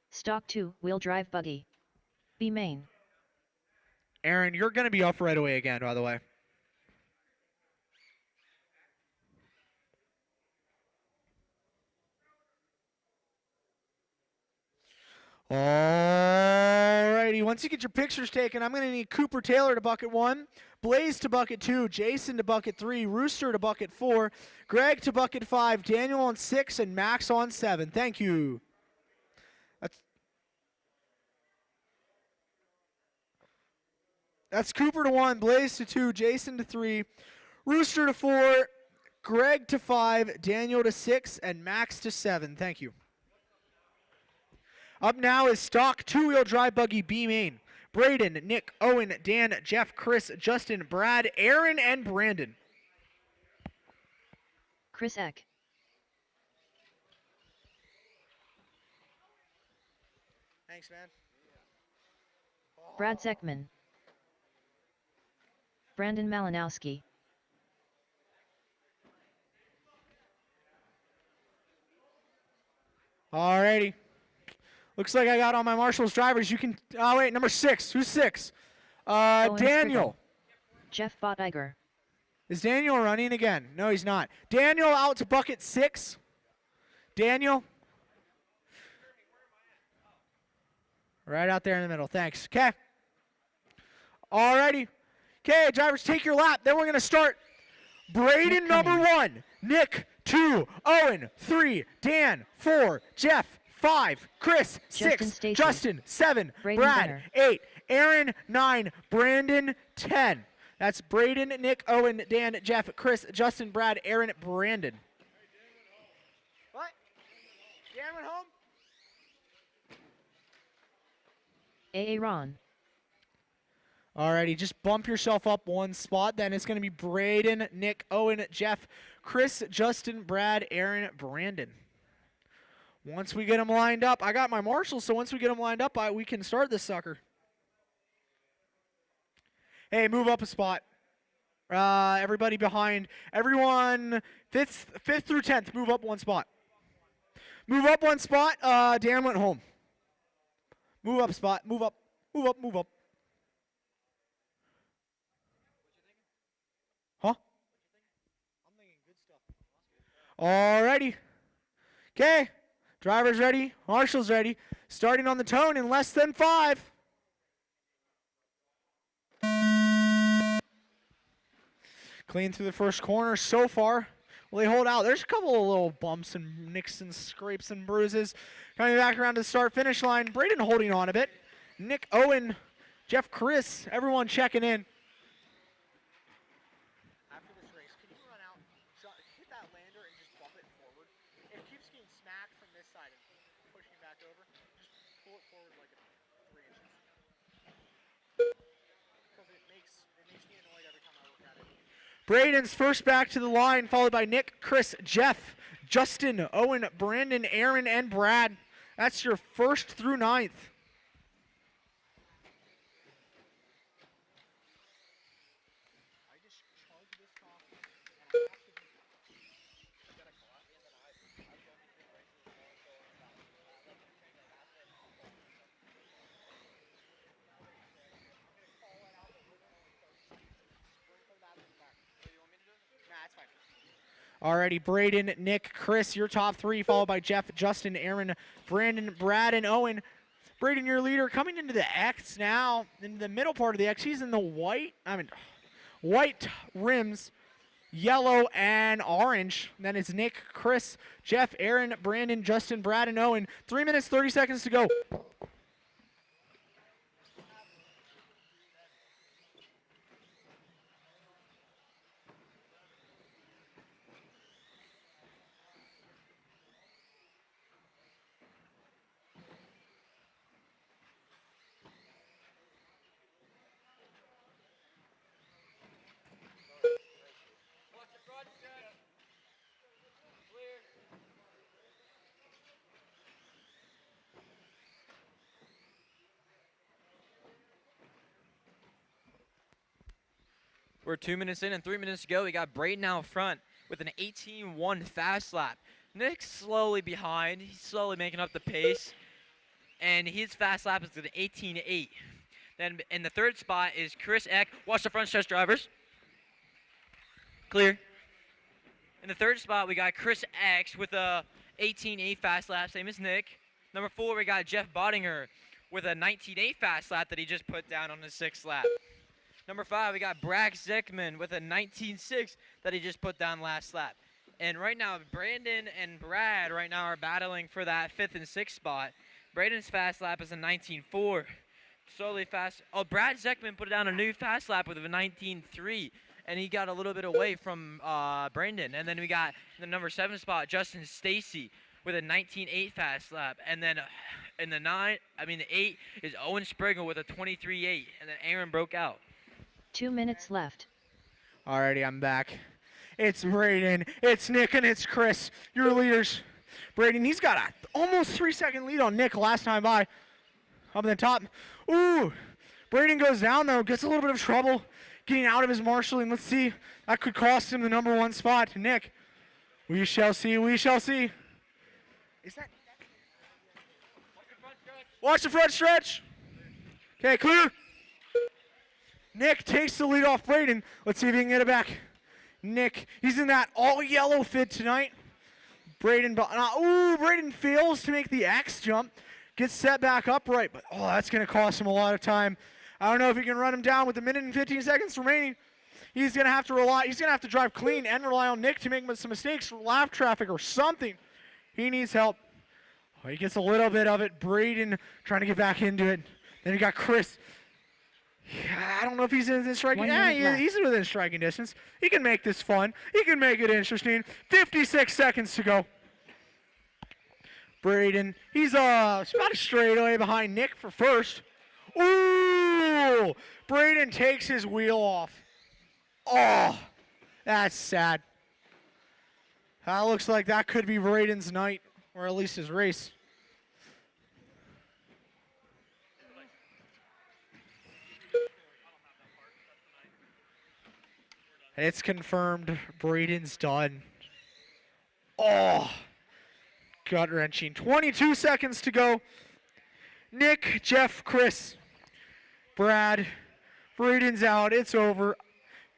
Stock 2, wheel drive buggy. B main.
Aaron, you're going to be up right away again, by the way. Alrighty, once you get your pictures taken, I'm going to need Cooper Taylor to bucket 1, Blaze to bucket 2, Jason to bucket 3, Rooster to bucket 4, Greg to bucket 5, Daniel on 6, and Max on 7. Thank you. That's Cooper to 1, Blaze to 2, Jason to 3, Rooster to 4, Greg to 5, Daniel to 6, and Max to 7. Thank you. Up now is stock two-wheel drive buggy B main. Braden, Nick, Owen, Dan, Jeff, Chris, Justin, Brad, Aaron, and Brandon.
Chris Eck.
Thanks, man.
Brad Zeckman. Brandon Malinowski.
Alrighty. Looks like I got all my Marshall's drivers. You can. Oh wait, number 6. Who's 6? Daniel.
Jeff Bottiger.
Is Daniel running again? No, he's not. Daniel out to bucket 6. Daniel. Right out there in the middle. Thanks. Okay. Alrighty. Okay, drivers, take your lap. Then we're going to start. Braden, number 1. Nick, 2. Owen, 3. Dan, 4. Jeff, 5. Chris, 6. Justin, 7. Brad, 8. Aaron, 9. Brandon, 10. That's Braden, Nick, Owen, Dan, Jeff, Chris, Justin, Brad, Aaron, Brandon. What? Dan went home?
Aaron.
Alrighty, just bump yourself up one spot. Then it's going to be Braden, Nick, Owen, Jeff, Chris, Justin, Brad, Aaron, Brandon. Once we get them lined up, I got my marshals, so once we get them lined up, we can start this sucker. Hey, move up a spot. Everybody behind. Everyone, 5th through 10th, move up one spot. Move up one spot. Dan went home. Move up spot. Move up. Move up. Move up. Huh? I'm thinking good stuff. Alrighty. Okay. Driver's ready. Marshal's ready. Starting on the tone in less than 5. Clean through the first corner so far. Will they hold out? There's a couple of little bumps and nicks and scrapes and bruises. Coming back around to the start-finish line. Braden holding on a bit. Nick, Owen, Jeff, Chris, everyone checking in. After this race, can you run out, hit that lander and just bump it forward? It keeps getting smacked from this side and pushing back over. Just pull it forward like 3 inches. Because it makes me annoyed every time I look at it. Braden's first back to the line, followed by Nick, Chris, Jeff, Justin, Owen, Brandon, Aaron, and Brad. That's your 1st through 9th. Alrighty, Braden, Nick, Chris, your top 3, followed by Jeff, Justin, Aaron, Brandon, Brad, and Owen. Braden, your leader, coming into the X now, in the middle part of the X. He's in the white rims, yellow and orange. Then it's Nick, Chris, Jeff, Aaron, Brandon, Justin, Brad, and Owen. 3 minutes, 30 seconds to go.
We're 2 minutes in and 3 minutes to go. We got Braden out front with an 18-1 fast lap. Nick's slowly behind. He's slowly making up the pace. And his fast lap is an 18-8. Then in the 3rd spot is Chris Eck. Watch the front stretch, drivers. Clear. In the 3rd spot, we got Chris X with a 18-8 fast lap, same as Nick. Number 4, we got Jeff Bottinger with a 19-8 fast lap that he just put down on his 6th lap. Number 5, we got Brad Zeckman with a 19.6 that he just put down last lap. And right now, Brandon and Brad right now are battling for that 5th and 6th spot. Braden's fast lap is a 19.4. slowly fast. Oh, Brad Zeckman put down a new fast lap with a 19.3, and he got a little bit away from Brandon. And then we got the number 7 spot, Justin Stacy, with a 19.8 fast lap. And then in the 8 is Owen Springer with a 23.8, and then Aaron broke out.
2 minutes left.
Alrighty, I'm back. It's Braden, it's Nick, and it's Chris, your leaders. Braden, he's got a almost 3-second lead on Nick last time by. Up in the top. Ooh, Braden goes down though, gets a little bit of trouble getting out of his marshalling. Let's see, that could cost him the number 1 spot. Nick, we shall see, we shall see. Is that? Watch the front stretch. Okay, clear. Nick takes the lead off Braden. Let's see if he can get it back. Nick, he's in that all-yellow fit tonight. Braden fails to make the X jump. Gets set back upright, but that's going to cost him a lot of time. I don't know if he can run him down with 1 minute and 15 seconds remaining. He's going to have to drive clean and rely on Nick to make some mistakes, lap traffic or something. He needs help. He gets a little bit of it. Braden trying to get back into it. Then you got Chris. I don't know if he's in striking. He's within striking distance. He can make this fun. He can make it interesting. 56 seconds to go. Braden, he's about a straightaway behind Nick for first. Ooh! Braden takes his wheel off. Oh, that's sad. That looks like that could be Braden's night, or at least his race. It's confirmed. Braden's done. Oh, gut-wrenching. 22 seconds to go. Nick, Jeff, Chris, Brad. Braden's out. It's over.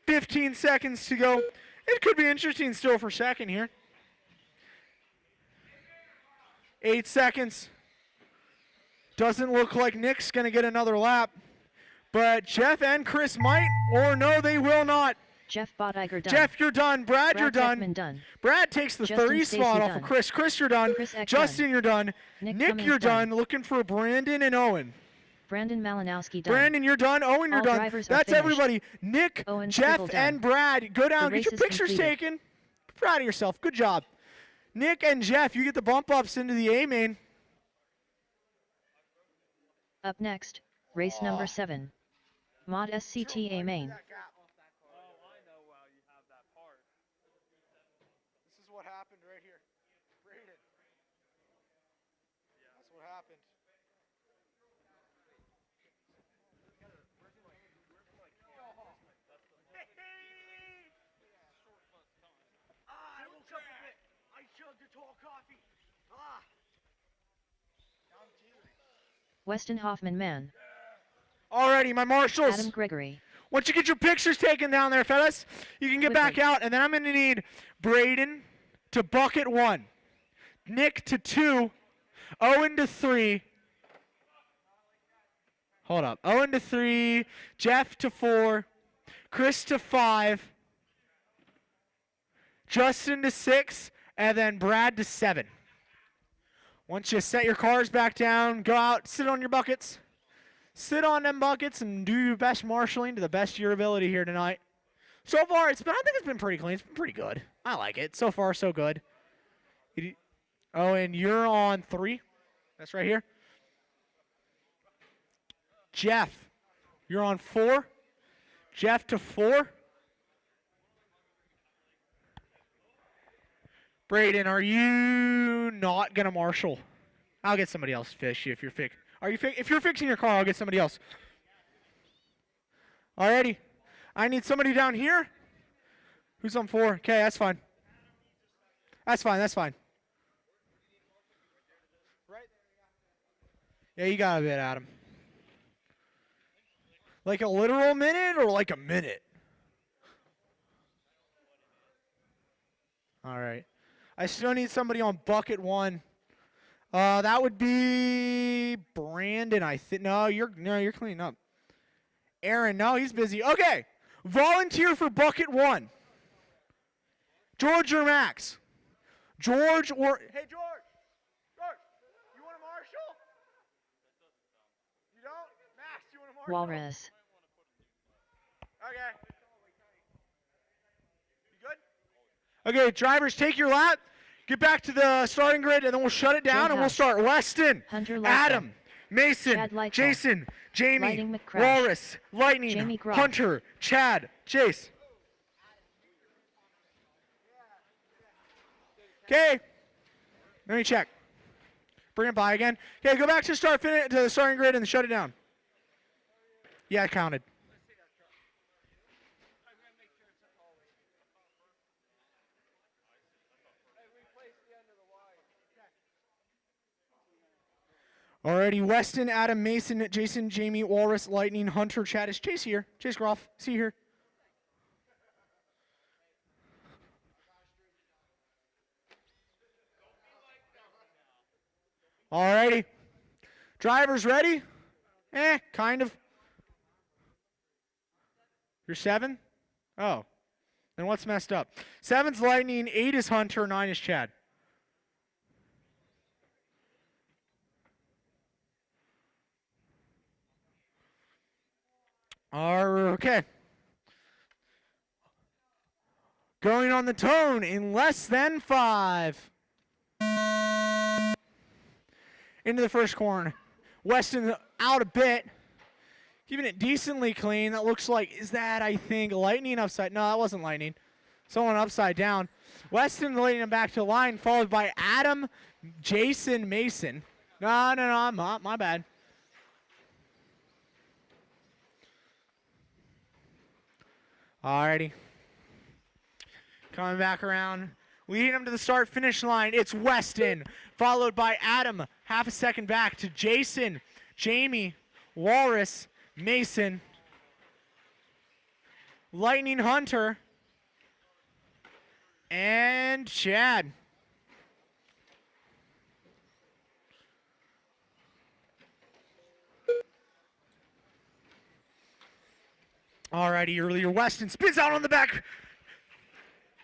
15 seconds to go. It could be interesting still for second here. 8 seconds. Doesn't look like Nick's going to get another lap. But Jeff and Chris might, or no, they will not.
Jeff Bodiger done.
Jeff, you're done. Brad, you're done.
done.
Brad takes the
Justin
30 spot off of Chris. Chris, you're done.
Chris Eck
Justin,
done.
you're done.
Nick
you're done. Looking for Brandon and Owen.
Brandon Malinowski done.
Brandon, you're done. Owen, you're
All
done.
drivers are
That's
finished.
everybody. Nick,
Owen,
Jeff,
Scribble
and
done.
Brad, go down.
The
Get your
race is
pictures
completed.
taken. Be proud of yourself. Good job. Nick and Jeff, you get the bump ups into the A main.
Up next, race number 7. Mod SCTA main.
This is what happened right here. Braden. That's what happened. I woke up a bit. I chugged a tall coffee.
Weston Hoffman man.
Alrighty, my marshals.
Adam Gregory.
Once you get your pictures taken down there, fellas, you can get back out, and then I'm going to need Braden to bucket 1, Nick to 2, Owen to 3. Hold up. Owen to 3, Jeff to 4, Chris to 5, Justin to 6, and then Brad to 7. Once you set your cars back down, go out, sit on your buckets. Sit on them buckets and do your best marshalling to the best of your ability here tonight. So far, I think it's been pretty clean. It's been pretty good. I like it. So far, so good. Oh, and you're on 3. That's right here. Jeff, you're on 4. Jeff to 4. Braden, are you not going to marshal? I'll get somebody else to fish if you're fixed. If you're fixing your car, I'll get somebody else. Alrighty. I need somebody down here. Who's on 4? Okay, that's fine. That's fine. Yeah, you got a bit, Adam. Like a literal minute or like a minute? All right. I still need somebody on bucket 1. That would be Brandon, I think. No, you're cleaning up. Aaron, no, he's busy. Okay. Volunteer for bucket 1. George or Max? George or... Hey, George! George, you want to marshal? You don't? Max,
Walrus.
Okay. You good? Okay, drivers, take your lap. Get back to the starting grid, and then we'll shut it down, and we'll start. Weston,
Hunter
Adam, Mason,
Chad Lightfoot,
Jason, Jamie,
Lightning McCrash,
Walrus, Lightning,
Jamie Groff,
Hunter, Chad, Chase. Okay. Let me check. Bring it by again. Okay, go back to the starting grid and shut it down. Yeah, it counted. Alrighty, Weston, Adam, Mason, Jason, Jamie, Walrus, Lightning, Hunter, Chad. Is Chase here? Chase Groff, see you here. Alrighty. Drivers ready? Kind of. You're 7? Oh. Then what's messed up? 7's Lightning, 8 is Hunter, 9 is Chad. Okay. Going on the tone in less than 5. Into the first corner. Weston out a bit. Keeping it decently clean. That looks like, is that, I think, Lightning upside? No, that wasn't Lightning. Someone upside down. Weston leading him back to the line, followed by Adam, Jason, Mason. No, my bad. Alrighty. Coming back around. Leading him to the start-finish line, it's Weston, followed by Adam, half a second back to Jason, Jamie, Walrus, Mason, Lightning Hunter, and Chad. Alrighty, earlier Weston spins out on the back.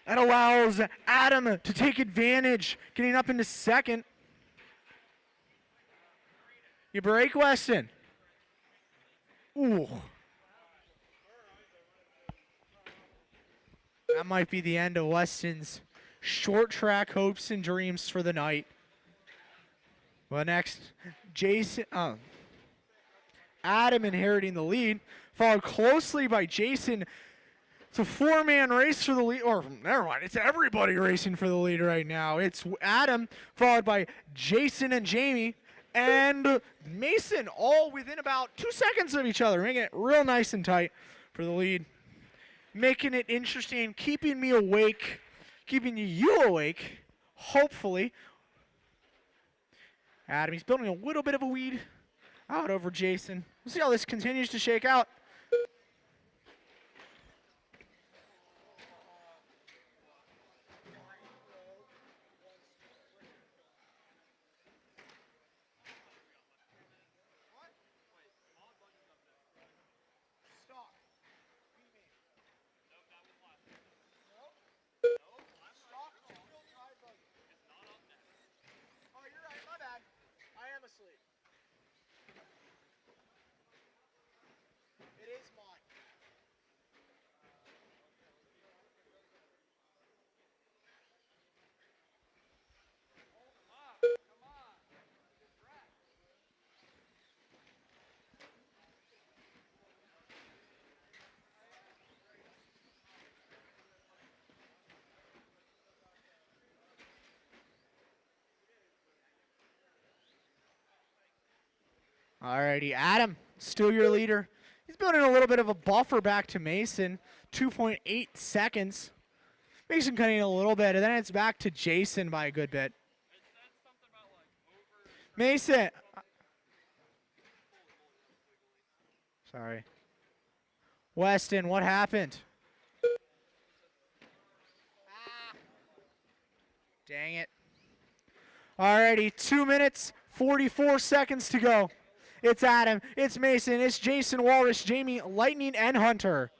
That allows Adam to take advantage, getting up into second. You break, Weston. Ooh. That might be the end of Weston's short track hopes and dreams for the night. Well, next, Adam inheriting the lead, followed closely by Jason. It's a 4-man race for the lead, or never mind, it's everybody racing for the lead right now. It's Adam, followed by Jason and Jamie, and Mason, all within about 2 seconds of each other, making it real nice and tight for the lead. Making it interesting, keeping me awake, keeping you awake, hopefully. Adam, he's building a little bit of a lead out over Jason. We'll see how this continues to shake out. Alrighty, Adam, still your leader. He's building a little bit of a buffer back to Mason, 2.8 seconds. Mason cutting a little bit, and then it's back to Jason by a good bit. Mason. Sorry. Weston, what happened? Dang it. Alrighty, 2 minutes, 44 seconds to go. It's Adam, it's Mason, it's Jason, Walrus, Jamie, Lightning, and Hunter.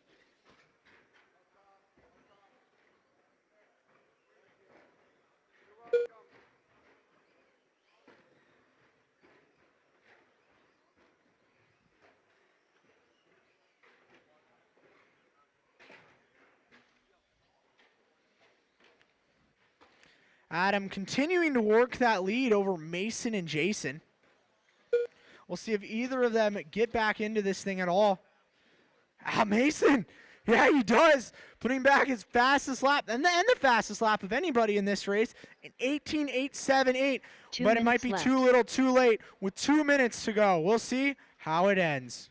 Adam continuing to work that lead over Mason and Jason. We'll see if either of them get back into this thing at all. Mason, yeah, he does. Putting back his fastest lap, and the fastest lap of anybody in this race, an 18.878. But it might be
left.
too little, too late with 2 minutes to go. We'll see how it ends.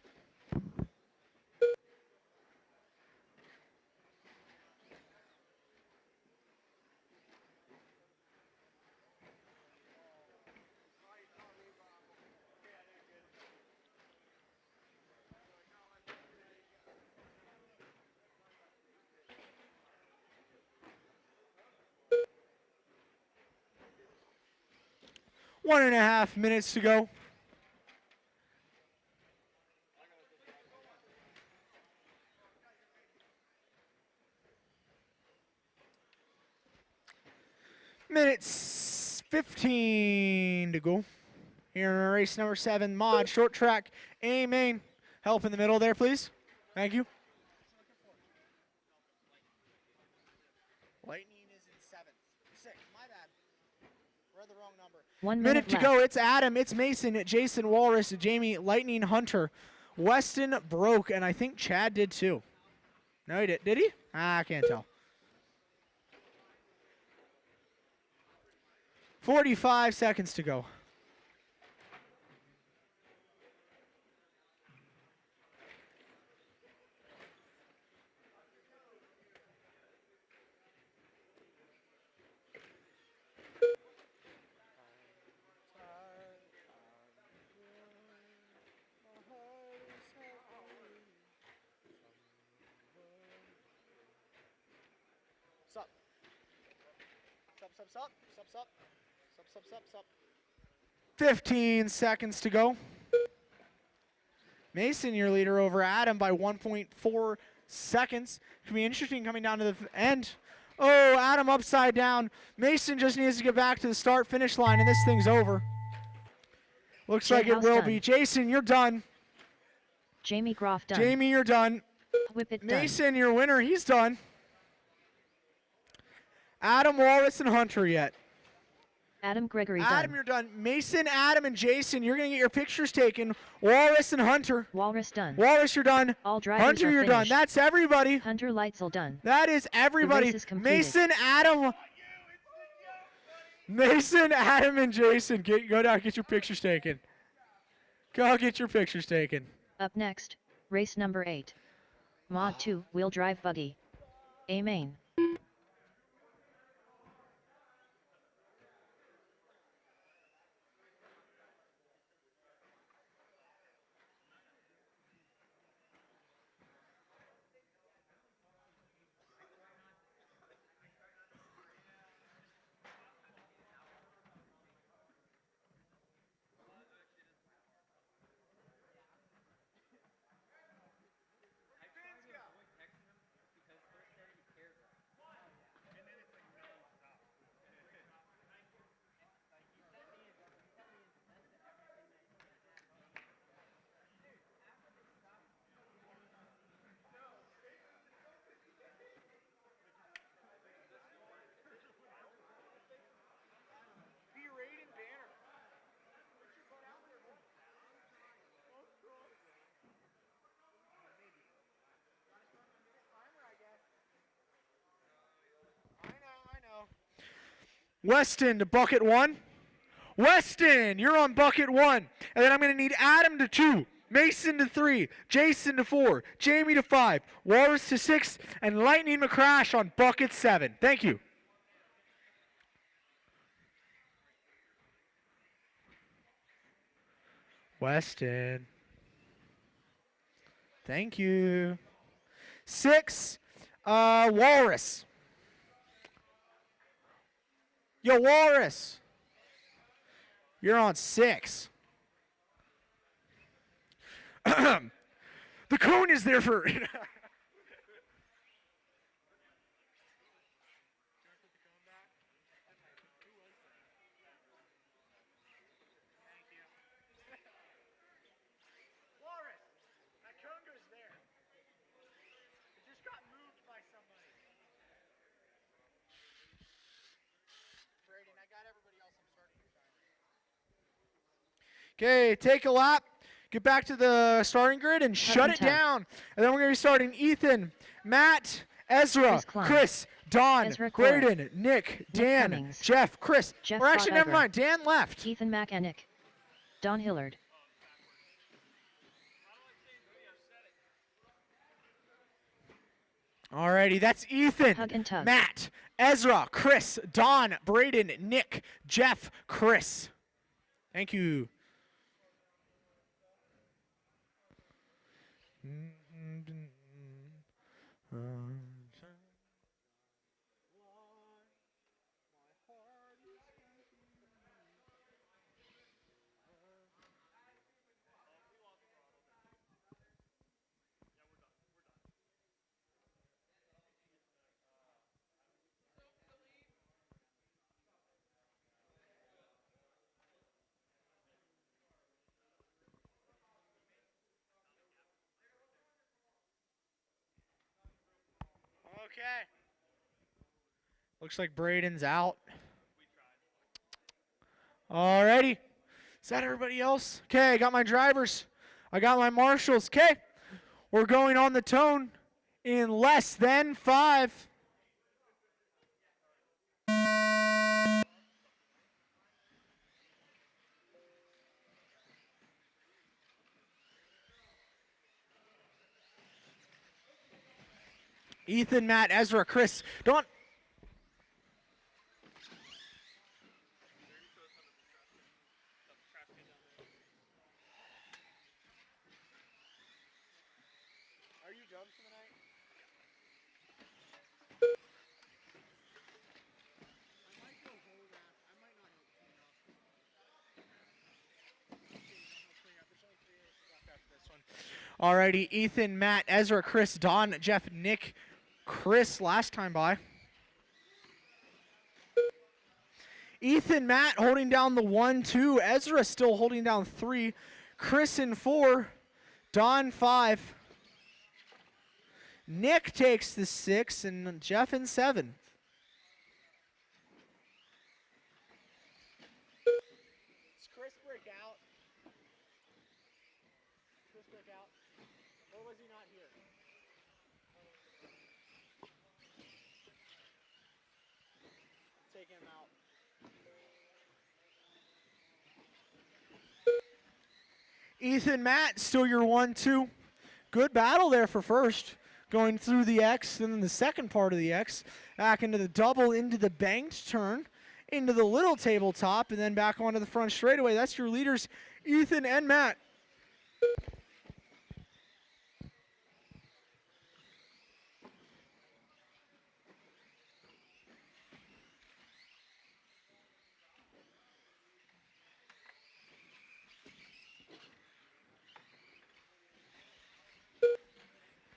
One and a half minutes to go. Minutes 15 to go. Here in race number 7, mod, short track, A main. Help in the middle there, please. Thank you. Lightning is in 7th. 6th, my bad. Read the wrong number.
1
Minute to
left.
go. It's Adam, it's Mason, Jason, Walrus, Jamie, Lightning, Hunter. Weston broke, and I think Chad did too. No, he did. Did he? I can't tell. 45 seconds to go. Sup. 15 seconds to go. Mason, your leader over Adam by 1.4 seconds. Could be interesting coming down to the end. Oh, Adam upside down. Mason just needs to get back to the start-finish line, and this thing's over. Looks like it will be. Jason, you're done.
Jamie Groff done.
Jamie, you're done.
Whippet
Mason, your winner, he's done. Adam, Wallace, and Hunter yet.
Adam Gregory
Adam,
done.
you're done. Mason, Adam, and Jason, you're going to get your pictures taken. Wallace and Hunter.
Walrus done.
Wallace, you're done.
All drivers
Hunter,
are
you're done.
finished.
That's everybody.
Hunter Leitzel done.
That is everybody.
The race is completed.
Mason, Adam, and Jason, go down, get your pictures taken. Go get your pictures taken.
Up next, race number 8. Mod 2, wheel drive buggy. A main. Weston to bucket 1. Weston, you're on bucket 1. And then I'm going to need Adam to 2, Mason to 3, Jason to 4, Jamie to 5, Walrus to 6, and Lightning McCrash on bucket 7. Thank you. Weston. Thank you. 6, Walrus. Yo, Walrus. You're on 6. The cone is there for... Okay, take a lap. Get back to the starting grid and shut it down. And then we're going to be starting Ethan, Matt, Ezra, Chris, Don, Braden, Nick, Dan,
Cummings,
Jeff, Chris.
Jeff
Or actually, never
Bodiger,
mind. Dan left.
Ethan Mackenick, Don Hillard.
Alrighty, that's Ethan,
Hug and tug.
Matt, Ezra, Chris, Don, Braden, Nick, Jeff, Chris. Thank you. Okay. Looks like Braden's out. Alrighty. Is that everybody else? Okay, I got my drivers. I got my marshals. Okay. We're going on the tone in less than 5. Ethan, Matt, Ezra, Chris, don't. Are you done for the night? I might go whole wrap. I might not help clean up. There's only 3 races left after this one. Alrighty, Ethan, Matt, Ezra, Chris, Don, Jeff, Nick, Chris last time by. Ethan, Matt holding down the 1, 2. Ezra still holding down 3. Chris in 4. Don 5. Nick takes the 6 and Jeff in 7. Does Chris break out? Chris break out? Or was he not here? Take him out. Ethan, Matt, still your 1, 2. Good battle there for first. Going through the X, and then the second part of the X. Back into the double, into the banked turn, into the little tabletop, and then back onto the front straightaway. That's your leaders, Ethan and Matt.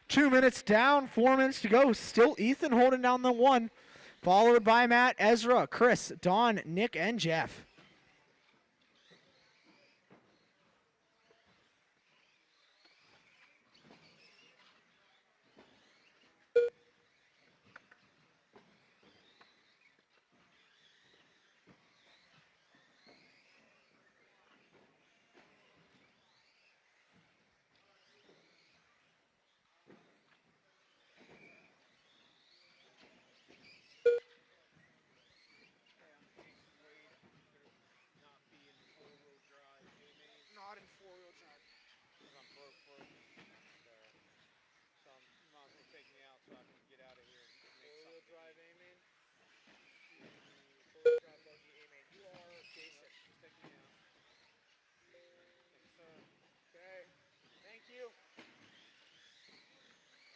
2 minutes down, 4 minutes to go. Still Ethan holding down the 1, followed by Matt, Ezra, Chris, Don, Nick, and Jeff.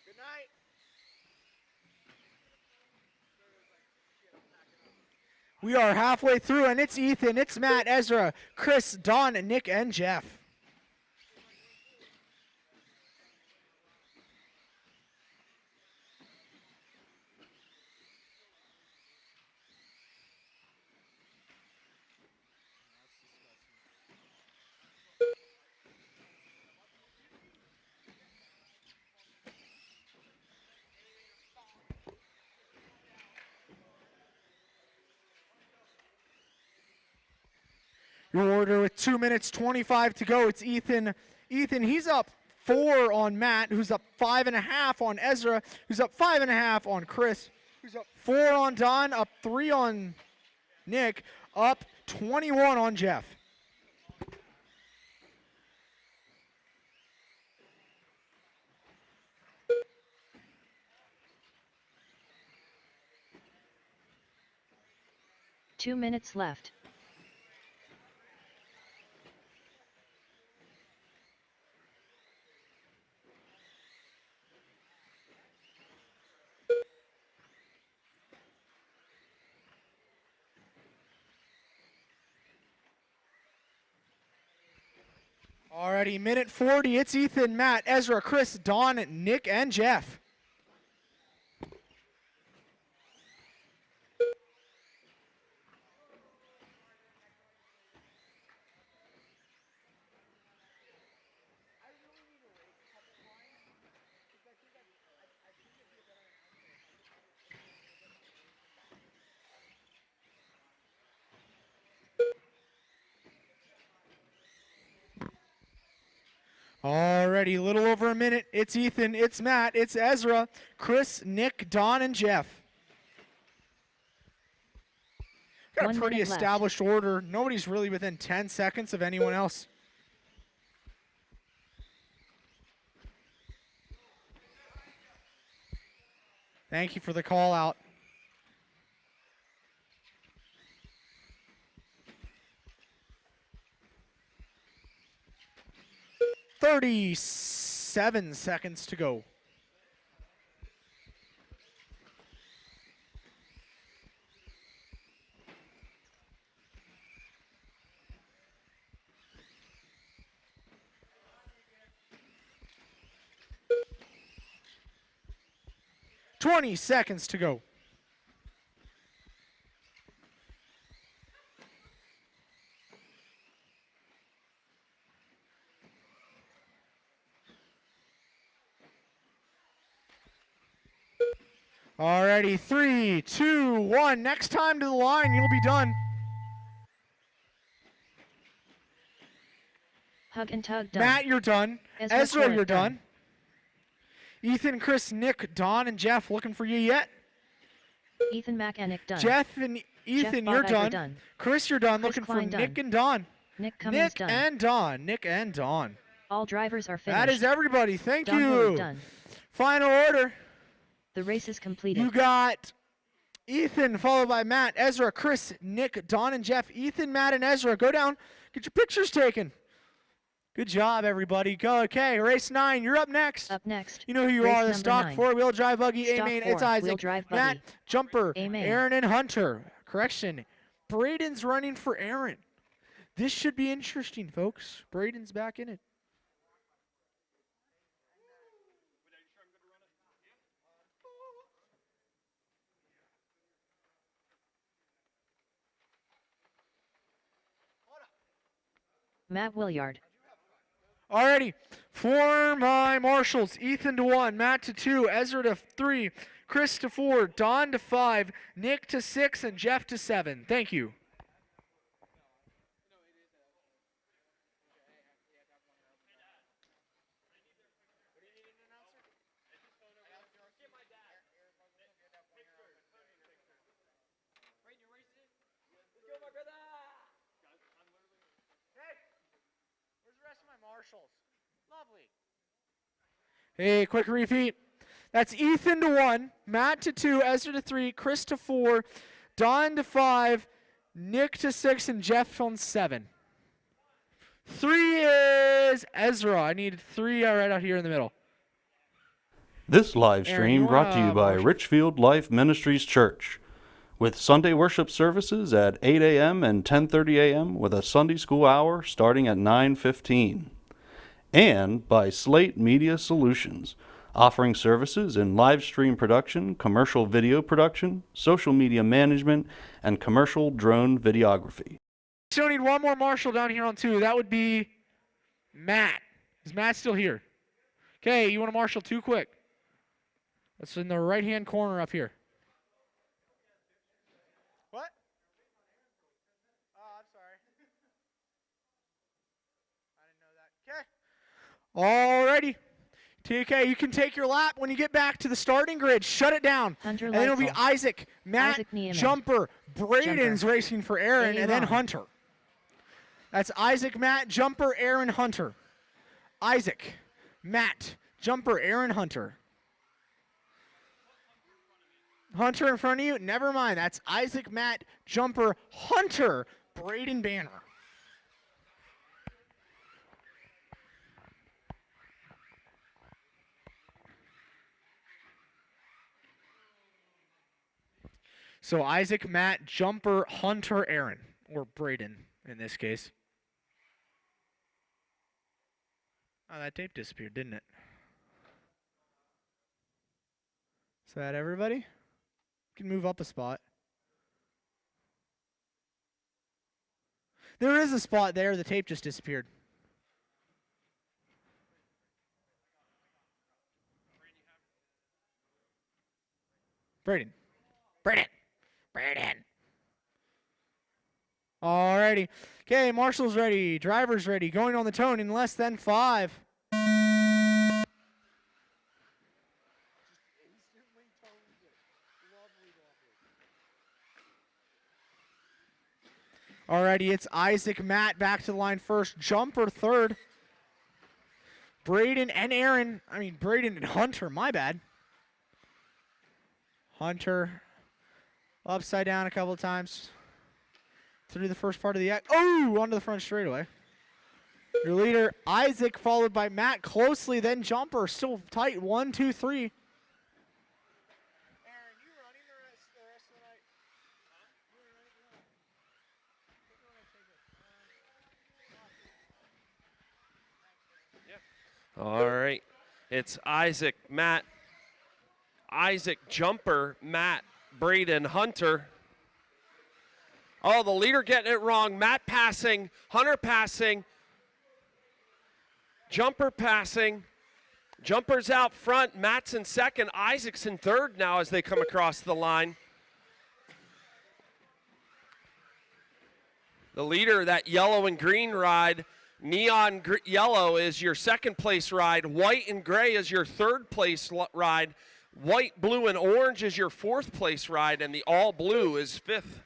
Good night. We are halfway through, and it's Ethan, it's Matt, Ezra, Chris, Don, Nick, and Jeff. Your order with 2 minutes 25 to go. It's Ethan. Ethan, he's up 4 on Matt, who's up 5.5 on Ezra, who's up 5.5 on Chris, who's up 4 on Don, up 3 on Nick, up 21 on Jeff.
Two minutes left.
Alrighty, minute 40. It's Ethan, Matt, Ezra, Chris, Don, Nick, and Jeff. Alrighty, a little over a minute. It's Ethan, it's Matt, it's Ezra, Chris, Nick, Don, and Jeff. Got
1
a pretty
minute left.
established order. Nobody's really within 10 seconds of anyone else. Thank you for the call out. "37 seconds to go. "20 seconds to go. Alrighty, 3, 2, 1. Next time to the line, you'll be done.
Hug and tug done.
Matt, you're done.
Ezra
Ezra,
Corrick
you're
done.
done. Ethan, Chris, Nick, Don, and Jeff looking for you yet.
Ethan McAnick done.
Jeff and Ethan, you're
Bogeiger
done. Chris, you're done.
Chris
Looking
Klein
for Nick
done.
and Don.
Nick Cummings
Nick
done.
and Don. Nick and Don.
All drivers are finished.
That is everybody. Thank
Don Hillard
you.
done.
Final order.
The race is completed.
You got Ethan, followed by Matt, Ezra, Chris, Nick, Don, and Jeff. Ethan, Matt, and Ezra. Go down. Get your pictures taken. Good job, everybody. Go. Okay, race 9. You're up next.
Up next.
You know who you
race
are. The
number
stock
9.
4-wheel drive buggy.
Stock
A-main. It's
4-wheel
Isaac.
drive
Matt,
buggy.
Jumper,
A-main.
Aaron, and Hunter. Correction. Braden's running for Aaron. This should be interesting, folks. Braden's back in it.
Matt Williard.
Alrighty, for my marshals, Ethan to 1, Matt to 2, Ezra to 3, Chris to 4, Don to 5, Nick to 6, and Jeff to 7. Thank you.
Lovely.
Hey, quick repeat. That's Ethan to 1, Matt to 2, Ezra to 3, Chris to 4, Don to 5, Nick to 6, and Jeff on 7. 3 is Ezra. I need 3 right out here in the middle.
This live
Aaron,
stream
you
brought to
wanna
you by
marshal?
Richfield Life Ministries Church, with Sunday worship services at 8 a.m. and 10:30 a.m. with a Sunday school hour starting at 9:15. And by Slate Media Solutions, offering services in live stream production, commercial video production, social media management, and commercial drone videography.
Still need one more marshal down here on 2. That would be Matt. Is Matt still here? Okay, you want to marshal 2 quick? That's in the right-hand corner up here. What? Oh, I'm sorry. Alrighty. TK, you can take your lap when you get back to the starting grid. Shut it down.
Hunter
And then it'll be
Leitzel.
Isaac, Matt,
Isaac Niemann.
Jumper, Braden's
Jumper.
racing for Aaron, and then
Ron.
Hunter. That's Isaac, Matt, Jumper, Aaron, Hunter. Isaac, Matt, Jumper, Aaron, Hunter. Hunter in front of you? Never mind. That's Isaac, Matt, Jumper, Hunter, Braden, Banner. So Isaac, Matt, Jumper, Hunter, Aaron, or Braden in this case. Oh, that tape disappeared, didn't it? Is that everybody? You can move up a spot. There is a spot there. The tape just disappeared. Braden. Braden. Braden. Alrighty. Okay, Marshall's ready. Driver's ready. Going on the tone in less than 5. Alrighty, it's Isaac, Matt back to the line first. Jumper third. Braden and Aaron. Braden and Hunter, my bad. Hunter upside down a couple of times. Through the first part of the act. Oh, onto the front straightaway. Your leader, Isaac, followed by Matt closely, then Jumper. Still tight. 1, 2, 3. Aaron, you running the rest of the night?
All right. It's Isaac, Matt. Isaac, Jumper, Matt, Braden, Hunter. Oh, the leader getting it wrong. Matt passing, Hunter passing, Jumper passing. Jumper's out front. Matt's in second. Isaac's in third now as they come across the line. The leader, that yellow and green ride, neon yellow is your second place ride. White and gray is your third place ride. White, blue, and orange is your fourth place ride, and the all blue is fifth.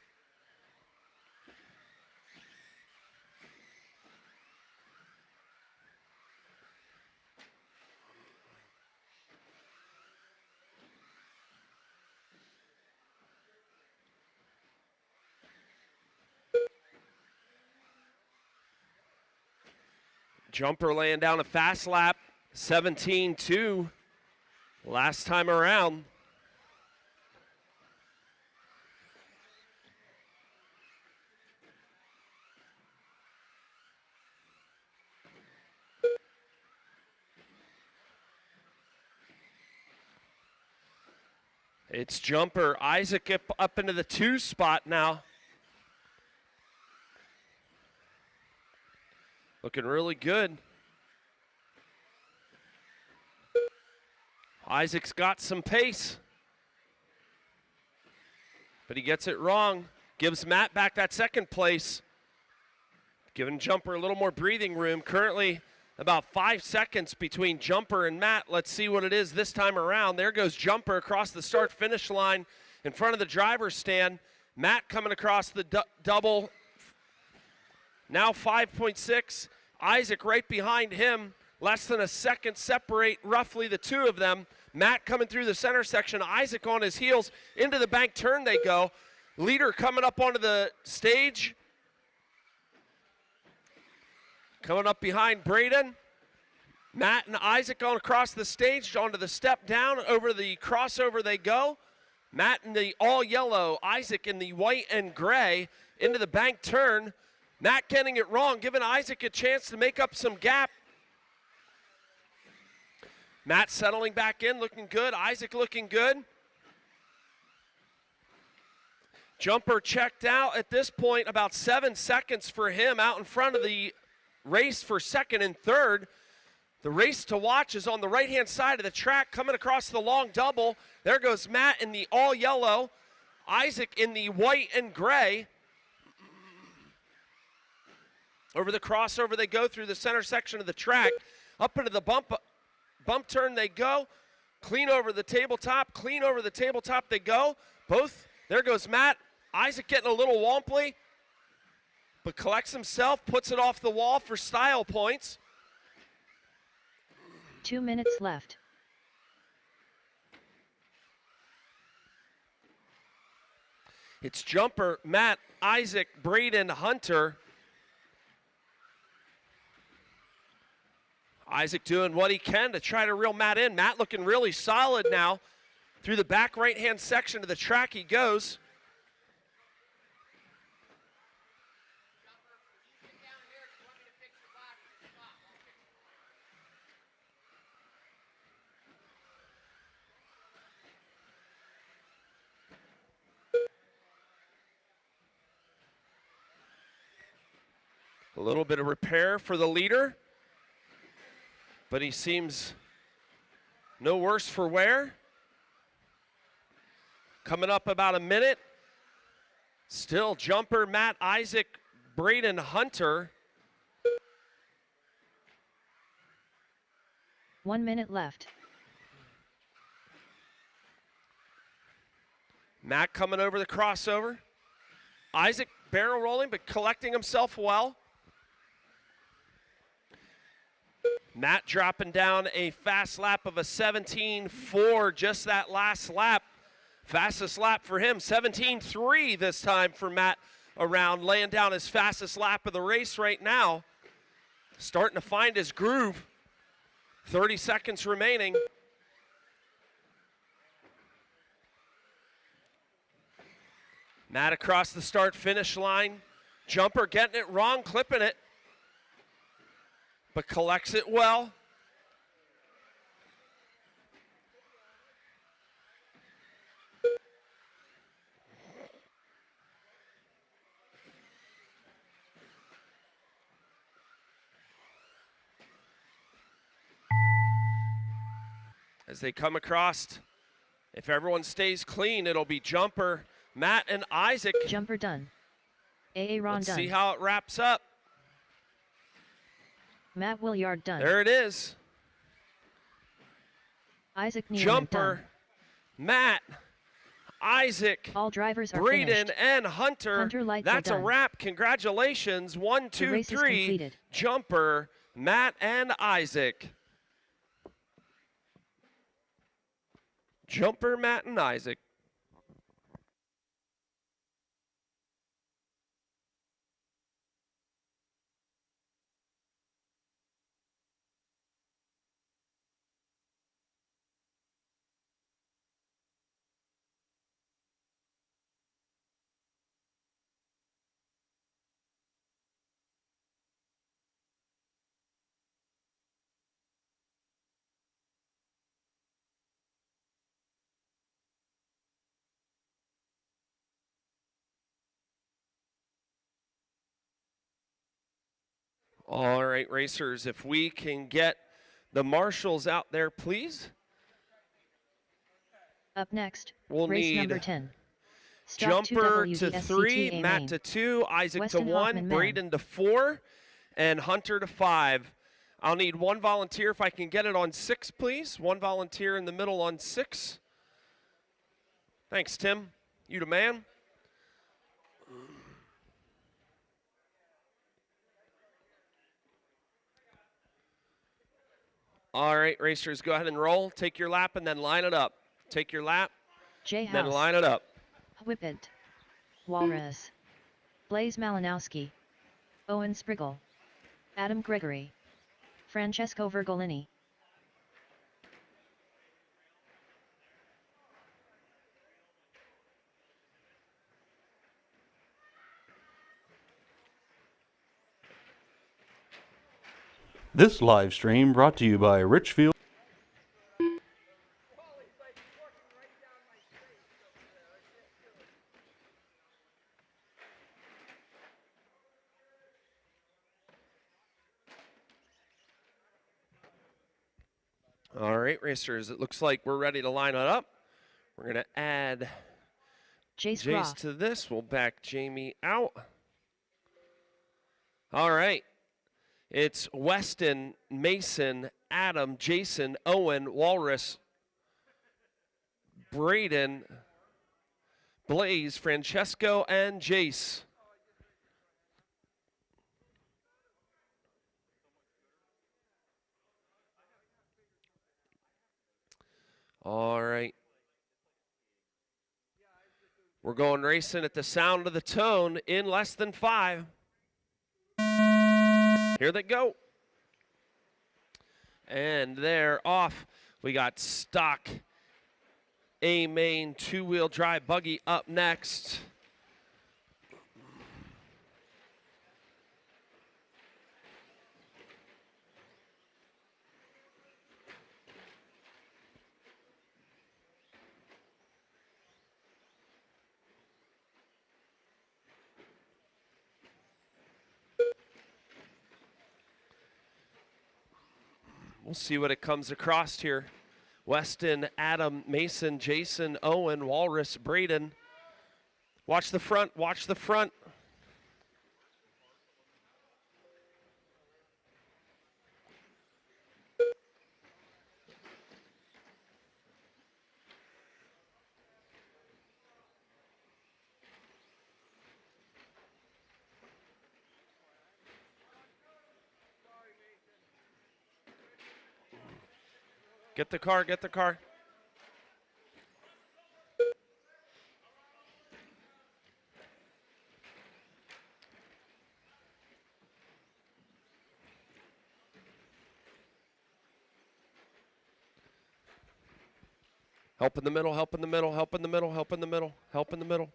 Jumper laying down a fast lap, 17-2 last time around. It's Jumper. Isaac up into the 2 spot now. Looking really good. Isaac's got some pace, but he gets it wrong. Gives Matt back that second place, giving Jumper a little more breathing room. Currently about 5 seconds between Jumper and Matt. Let's see what it is this time around. There goes Jumper across the start-finish line in front of the driver's stand. Matt coming across the double. Now 5.6. Isaac right behind him. Less than a second separate roughly the two of them. Matt coming through the center section. Isaac on his heels. Into the bank turn they go. Leader coming up onto the stage. Coming up behind Braden. Matt and Isaac on across the stage. Onto the step down. Over the crossover they go. Matt in the all yellow. Isaac in the white and gray. Into the bank turn. Matt getting it wrong, giving Isaac a chance to make up some gap. Matt settling back in, looking good. Isaac looking good. Jumper checked out at this point, about 7 seconds for him out in front of the race for second and third. The race to watch is on the right-hand side of the track, coming across the long double. There goes Matt in the all yellow, Isaac in the white and gray. Over the crossover they go through the center section of the track. Up into the bump turn they go. Clean over the tabletop, clean over the tabletop they go. Both, there goes Matt. Isaac getting a little womply, but collects himself, puts it off the wall for style points.
2 minutes left.
It's Jumper, Matt, Isaac, Braden, Hunter. Isaac doing what he can to try to reel Matt in. Matt looking really solid now. Through the back right-hand section of the track he goes. A little bit of repair for the leader, but he seems no worse for wear. Coming up about a minute. Still Jumper, Matt, Isaac, Braden, Hunter.
1 minute left.
Matt coming over the crossover. Isaac barrel rolling, but collecting himself well. Matt dropping down a fast lap of a 17.4 just that last lap. Fastest lap for him, 17.3 this time for Matt around, laying down his fastest lap of the race right now. Starting to find his groove. 30 seconds remaining. Matt across the start-finish line. Jumper getting it wrong, clipping it, but collects it well. As they come across, if everyone stays clean, it'll be Jumper, Matt, and Isaac.
Jumper done. AA Ron
Let's
done.
see how it wraps up.
Matt Williard done.
There it is.
Isaac Nealon
Jumper,
done.
Matt, Isaac,
All drivers are
Braden,
finished.
and Hunter.
Hunter Lightfoot
That's a
done.
wrap. Congratulations. 1,
The
2,
race is
3.
completed.
Jumper, Matt, and Isaac. Jumper, Matt, and Isaac. All right, racers, if we can get the marshals out there, please.
Up next,
We'll
race
need
number 10. Stock
Jumper
2
to 3,
WDSCTA
Matt
main.
to 2, Isaac
Weston
to 1,
Hoffman man.
Braden to 4, and Hunter to 5. I'll need one volunteer if I can get it on 6, please. One volunteer in the middle on 6. Thanks, Tim. You the man. All right, racers, go ahead and roll. Take your lap and then line it up. Take your lap,
J
then
House.
line it up.
Whippet. Walrus. Blaze Malinowski. Owen Spriggle. Adam Gregory. Francesco Vergolini.
This live stream brought to you by Richfield.
All right, racers, it looks like we're ready to line it up. We're going to add
Jace
Jace
Roth.
to this. We'll back Jamie out. All right. It's Weston, Mason, Adam, Jason, Owen, Walrus, Braden, Blaze, Francesco, and Jace. All right. We're going racing at the sound of the tone in less than 5. Here they go. And they're off. We got stock A main 2-wheel drive buggy up next. We'll see what it comes across here. Weston, Adam, Mason, Jason, Owen, Walrus, Braden. Watch the front, watch the front. Get the car, get the car. Help in the middle, help in the middle, help in the middle, help in the middle, help in the middle.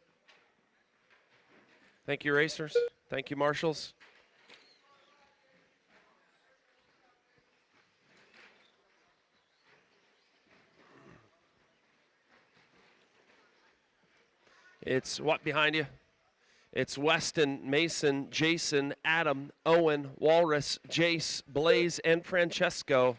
Thank you, racers. Thank you, marshals. It's what behind you? It's Weston, Mason, Jason, Adam, Owen, Walrus, Jace, Blaze, and Francesco.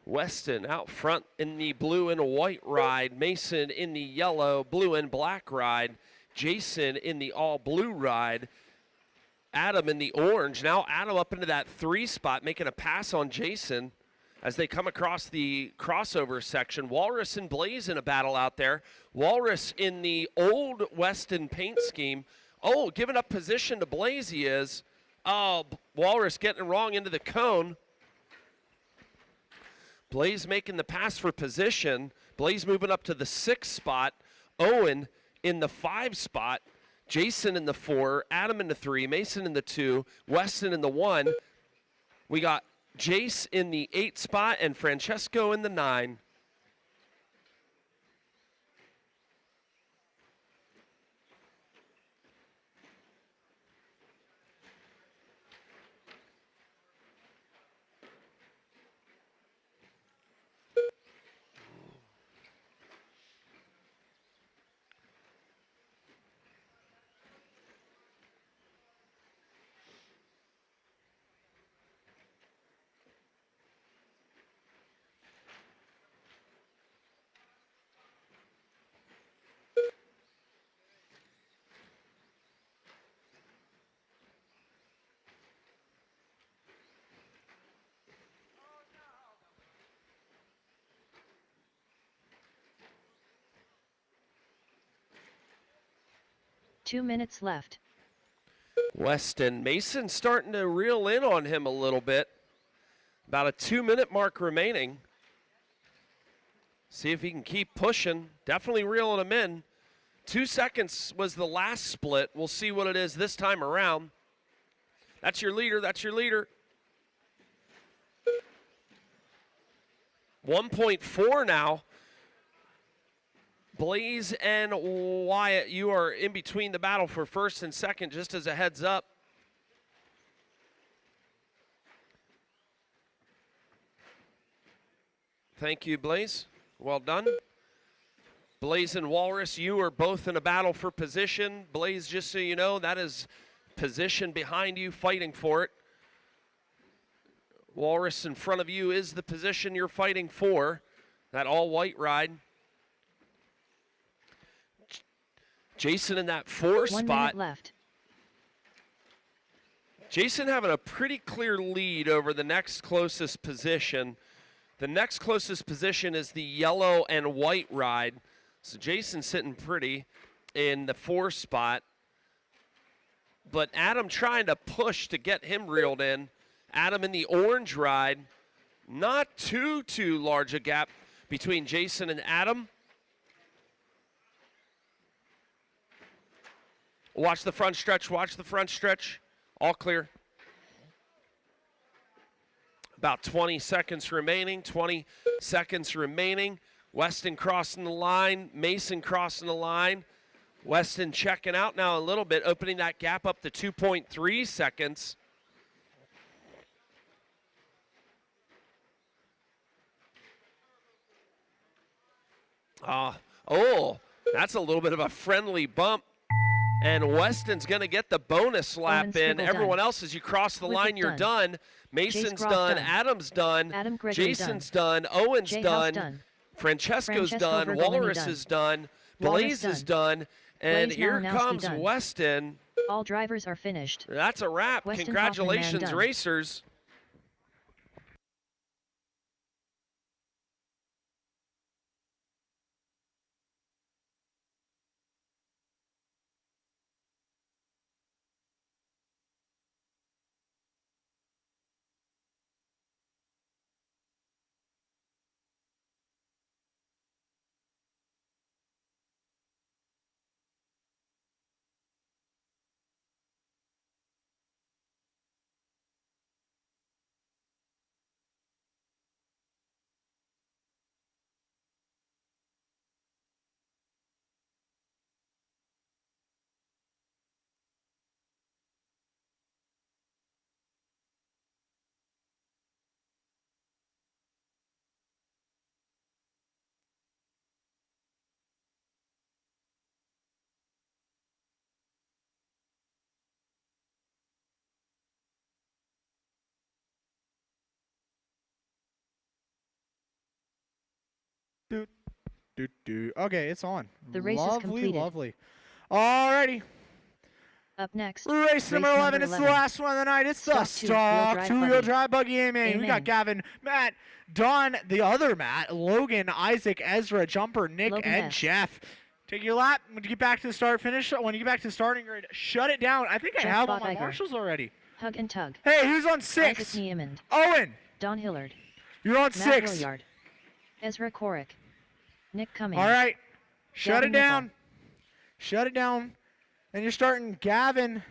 Weston out front in the blue and white ride. Mason in the yellow, blue and black ride. Jason in the all blue ride. Adam in the orange. Now Adam up into that 3 spot, making a pass on Jason as they come across the crossover section. Walrus and Blaze in a battle out there. Walrus in the old Weston paint scheme. Oh, giving up position to Blaze he is. Oh, Walrus getting wrong into the cone. Blaze making the pass for position. Blaze moving up to the 6 spot. Owen in the 5 spot. Jason in the 4. Adam in the 3. Mason in the 2. Weston in the 1. We got Jace in the 8 spot and Francesco in the 9.
Two minutes left.
Weston. Mason starting to reel in on him a little bit. About a 2-minute mark remaining. See if he can keep pushing. Definitely reeling him in. 2 seconds was the last split. We'll see what it is this time around. That's your leader. That's your leader. 1.4 now. Blaze and Wyatt, you are in between the battle for first and second, just as a heads up. Thank you, Blaze. Well done. Blaze and Walrus, you are both in a battle for position. Blaze, just so you know, that is position behind you, fighting for it. Walrus in front of you is the position you're fighting for, that all-white ride. Jason in that 4 spot.
1 minute left.
Jason having a pretty clear lead over the next closest position. The next closest position is the yellow and white ride. So Jason's sitting pretty in the 4 spot. But Adam trying to push to get him reeled in. Adam in the orange ride. Not too large a gap between Jason and Adam. Watch the front stretch, watch the front stretch. All clear. About 20 seconds remaining, 20 seconds remaining. Weston crossing the line, Mason crossing the line. Weston checking out now a little bit, opening that gap up to 2.3 seconds. Oh, that's a little bit of a friendly bump. And Weston's going to get the bonus lap in. Everyone else, as you cross the line, you're done. Mason's done. Adam's done. Jason's done. Owen's done. Francesco's done. Walrus is done. Blaze is done. And here comes Weston.
All drivers are finished.
That's a wrap. Congratulations, racers.
Okay, it's on.
The race is completed.
Lovely. Alrighty.
Up next,
Race number 11. It's the last one of the night. It's the stock two-wheel drive buggy. Amen. We got Gavin, Matt, Don, the other Matt, Logan, Isaac, Ezra, Jumper, Nick,
Logan
and
S.
Jeff. Take your lap. When you get back to the start, finish. When you get back to the starting grid, shut it down. I think I
Jeff
have all my
Bottiger.
marshals already.
Hug and Tug.
Hey, who's on 6?
Isaac Niemond.
Owen,
Don Hillard.
you're on
Matt
6.
Hilliard. Ezra Korick. Nick Cummings.
All right. Shut
Gavin
it down.
Nickel.
Shut it down. And you're starting Gavin.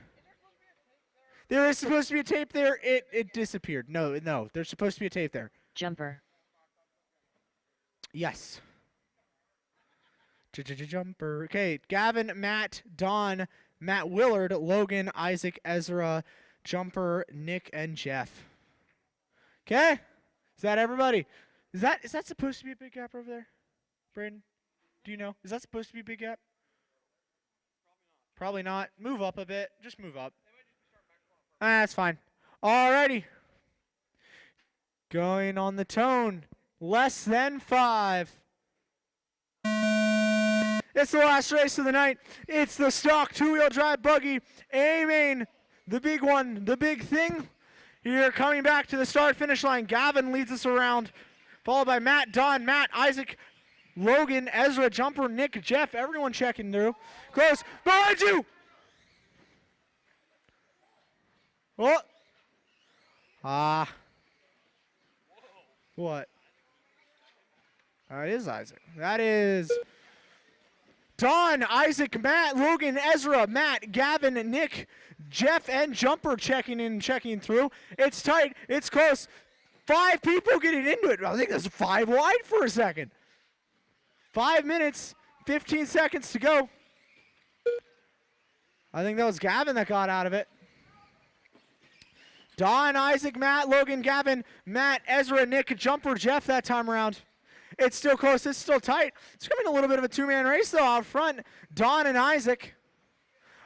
There is supposed to be a tape there. It disappeared. No, there's supposed to be a tape there.
Jumper.
Yes. Jumper. Okay, Gavin, Matt, Don, Matt Willard, Logan, Isaac, Ezra, Jumper, Nick, and Jeff. Okay? Is that everybody? Is that supposed to be a big gap over there? Braden? Do you know? Is that supposed to be a big gap? Probably not. Move up a bit. Just move up. That's fine. Alrighty. Going on the tone. Less than 5. It's the last race of the night. It's the stock two-wheel drive buggy. Aiming the big one, the big thing. Here coming back to the start-finish line. Gavin leads us around, followed by Matt, Don, Matt, Isaac, Logan, Ezra, Jumper, Nick, Jeff. Everyone checking through. Close. Behind you! What? What? That is Isaac. That is Don, Isaac, Matt, Logan, Ezra, Matt, Gavin, Nick, Jeff, and Jumper checking in, checking through. It's tight. It's close. 5 people getting into it. I think that's 5 wide for a second. 5 minutes, 15 seconds to go. I think that was Gavin that got out of it. Don, Isaac, Matt, Logan, Gavin, Matt, Ezra, Nick, Jumper, Jeff that time around. It's still close. It's still tight. It's becoming a little bit of a two-man race, though, out front. Don and Isaac.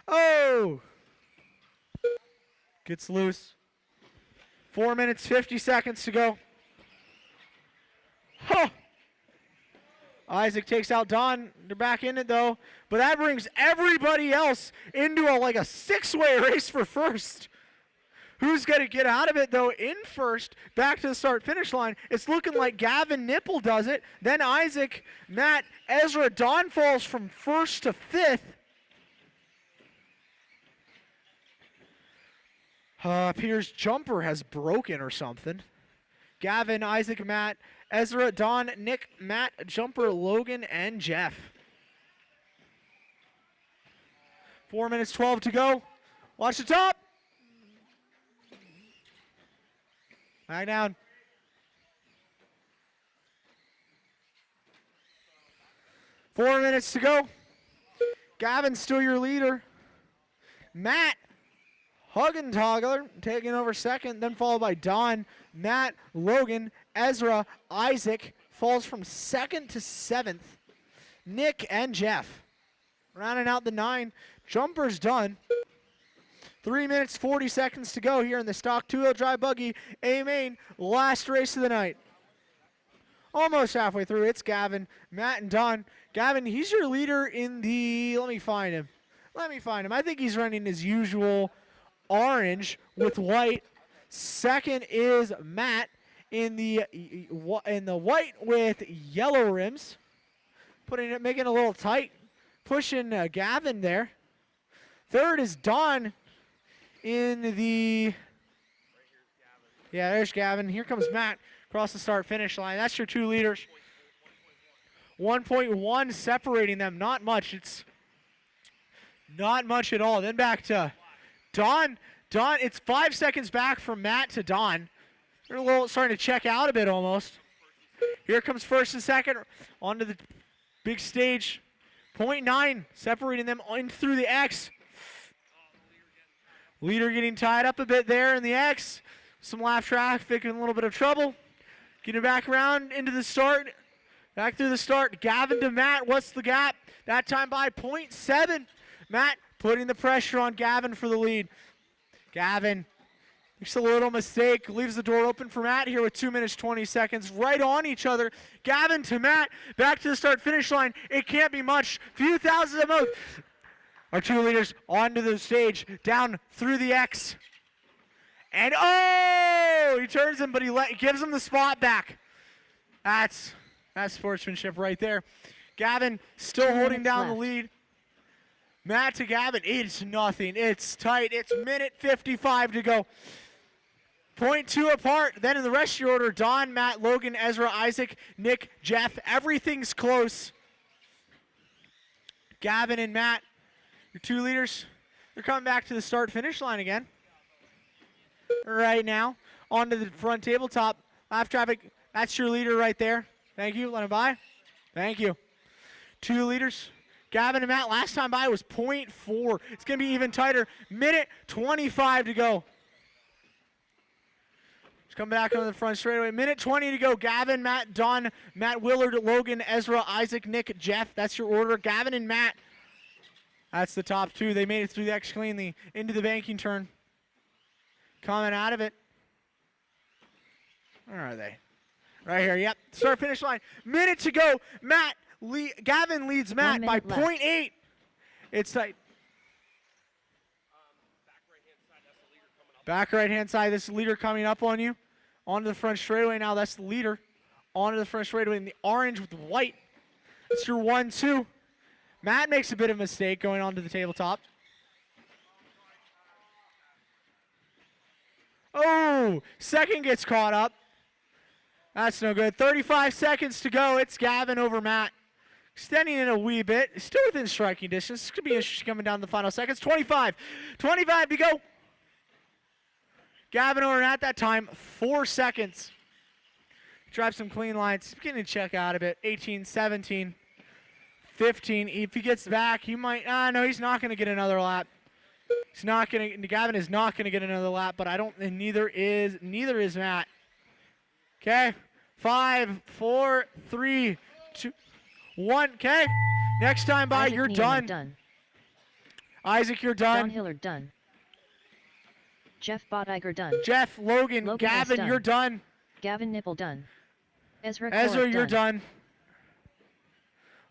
Oh! Gets loose. 4 minutes, 50 seconds to go. Huh! Isaac takes out Don. They're back in it, though. But that brings everybody else into like a six-way race for first. Who's going to get out of it, though, in first, back to the start-finish line? It's looking like Gavin Nipple does it. Then Isaac, Matt, Ezra, Don falls from first to fifth. Appears Jumper has broken or something. Gavin, Isaac, Matt, Ezra, Don, Nick, Matt, Jumper, Logan, and Jeff. 4 minutes, 12 to go. Watch the top. Back down. Four minutes to go. Gavin's still your leader. Matt Huggentogler taking over second, then followed by Don, Matt, Logan, Ezra, Isaac falls from second to seventh. Nick and Jeff rounding out the 9. Jumper's done. 3 minutes, 40 seconds to go here in the stock two-wheel drive buggy A-Main, last race of the night. Almost halfway through. It's Gavin, Matt, and Don. Gavin, he's your leader in the, let me find him. I think he's running his usual orange with white. Second is Matt in the white with yellow rims. Making it a little tight, pushing Gavin there. Third is Don in the, yeah, there's Gavin. Here comes Matt across the start-finish line. That's your two leaders. 1.1 separating them. Not much. It's not much at all. Then back to Don. Don, it's 5 seconds back from Matt to Don. They're a little starting to check out a bit almost. Here comes first and second onto the big stage. 0.9 separating them in through the X. Leader getting tied up a bit there in the X. Some lap traffic and a little bit of trouble. Getting back around into the start. Back through the start. Gavin to Matt. What's the gap? That time by 0.7. Matt putting the pressure on Gavin for the lead. Gavin makes a little mistake. Leaves the door open for Matt here with 2 minutes, 20 seconds. Right on each other. Gavin to Matt. Back to the start-finish line. It can't be much. Few thousand at most. Our two leaders onto the stage, down through the X. And oh, he turns him, but he gives him the spot back. That's sportsmanship right there. Gavin still holding down the lead. Matt to Gavin, it's nothing. It's tight. It's minute 55 to go. 0.2 apart. Then in the rest of your order, Don, Matt, Logan, Ezra, Isaac, Nick, Jeff. Everything's close. Gavin and Matt, your two leaders, they're coming back to the start-finish line again. Right now, onto the front tabletop. Lap traffic, that's your leader right there. Thank you, let him by. Thank you. Two leaders, Gavin and Matt. Last time by was 0.4. It's going to be even tighter. Minute 25 to go. Just come back on the front straightaway. Minute 20 to go. Gavin, Matt, Don, Matt Willard, Logan, Ezra, Isaac, Nick, Jeff. That's your order. Gavin and Matt. That's the top two. They made it through the X cleanly into the banking turn. Coming out of it. Where are they? Right here. Yep. Start finish line. Minute to go. Gavin leads Matt by 0.8. It's tight. Back right hand side. This is the leader coming up on you. Onto the front straightaway now. That's the leader. Onto the front straightaway in the orange with the white. It's your 1-2. Matt makes a bit of a mistake going onto the tabletop. Oh, second gets caught up. That's no good. 35 seconds to go. It's Gavin over Matt. Extending it a wee bit. Still within striking distance. This could be interesting coming down the final seconds. 25. 25 to go. Gavin over Matt that time. 4 seconds. Drive some clean lines. Beginning to check out a bit. 18, 17. 15. If he gets back, he might. No, he's not going to get another lap. He's not going to. Gavin is not going to get another lap, but I don't. And neither is Matt. Okay, 5, 4, 3, 2, 1. Okay, next time by,
Isaac
you're
Niemann
done. Isaac, you're done.
John Hillard done. Jeff Bottiger done.
Jeff, Logan Gavin,
done.
you're done.
Gavin Nipple done. Ezra,
You're done.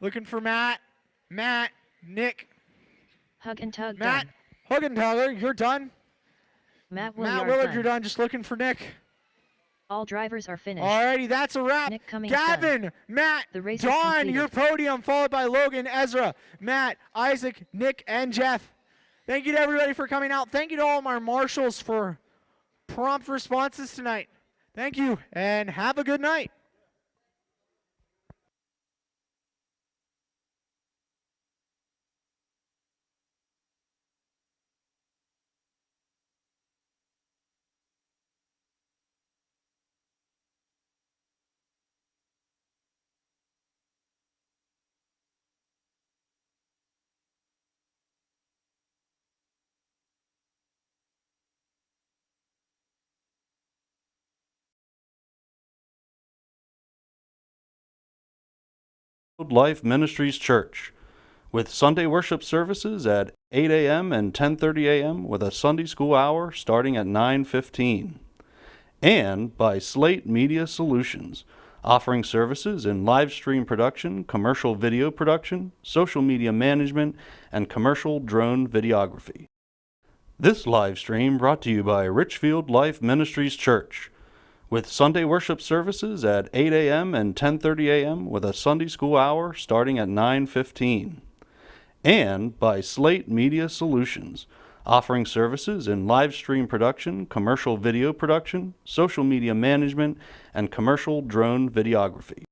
Looking for Matt, Nick.
Hug and Tug
Matt,
done.
Huggenthaler, you're done.
Matt Willard,
you're done. Just looking for Nick.
All drivers are finished.
Alrighty, that's a wrap.
Nick Cummings
Gavin,
done.
Matt,
The race is
Dawn,
completed.
your podium, followed by Logan, Ezra, Matt, Isaac, Nick, and Jeff. Thank you to everybody for coming out. Thank you to all of our marshals for prompt responses tonight. Thank you, and have a good night.
Life Ministries Church, with Sunday worship services at 8 a.m. and 10:30 a.m. with a Sunday school hour starting at 9:15. And by Slate Media Solutions, offering services in live stream production, commercial video production, social media management, and commercial drone videography. This live stream brought to you by Richfield Life Ministries Church, with Sunday worship services at 8 a.m. and 10:30 a.m. with a Sunday school hour starting at 9:15. And by Slate Media Solutions, offering services in live stream production, commercial video production, social media management, and commercial drone videography.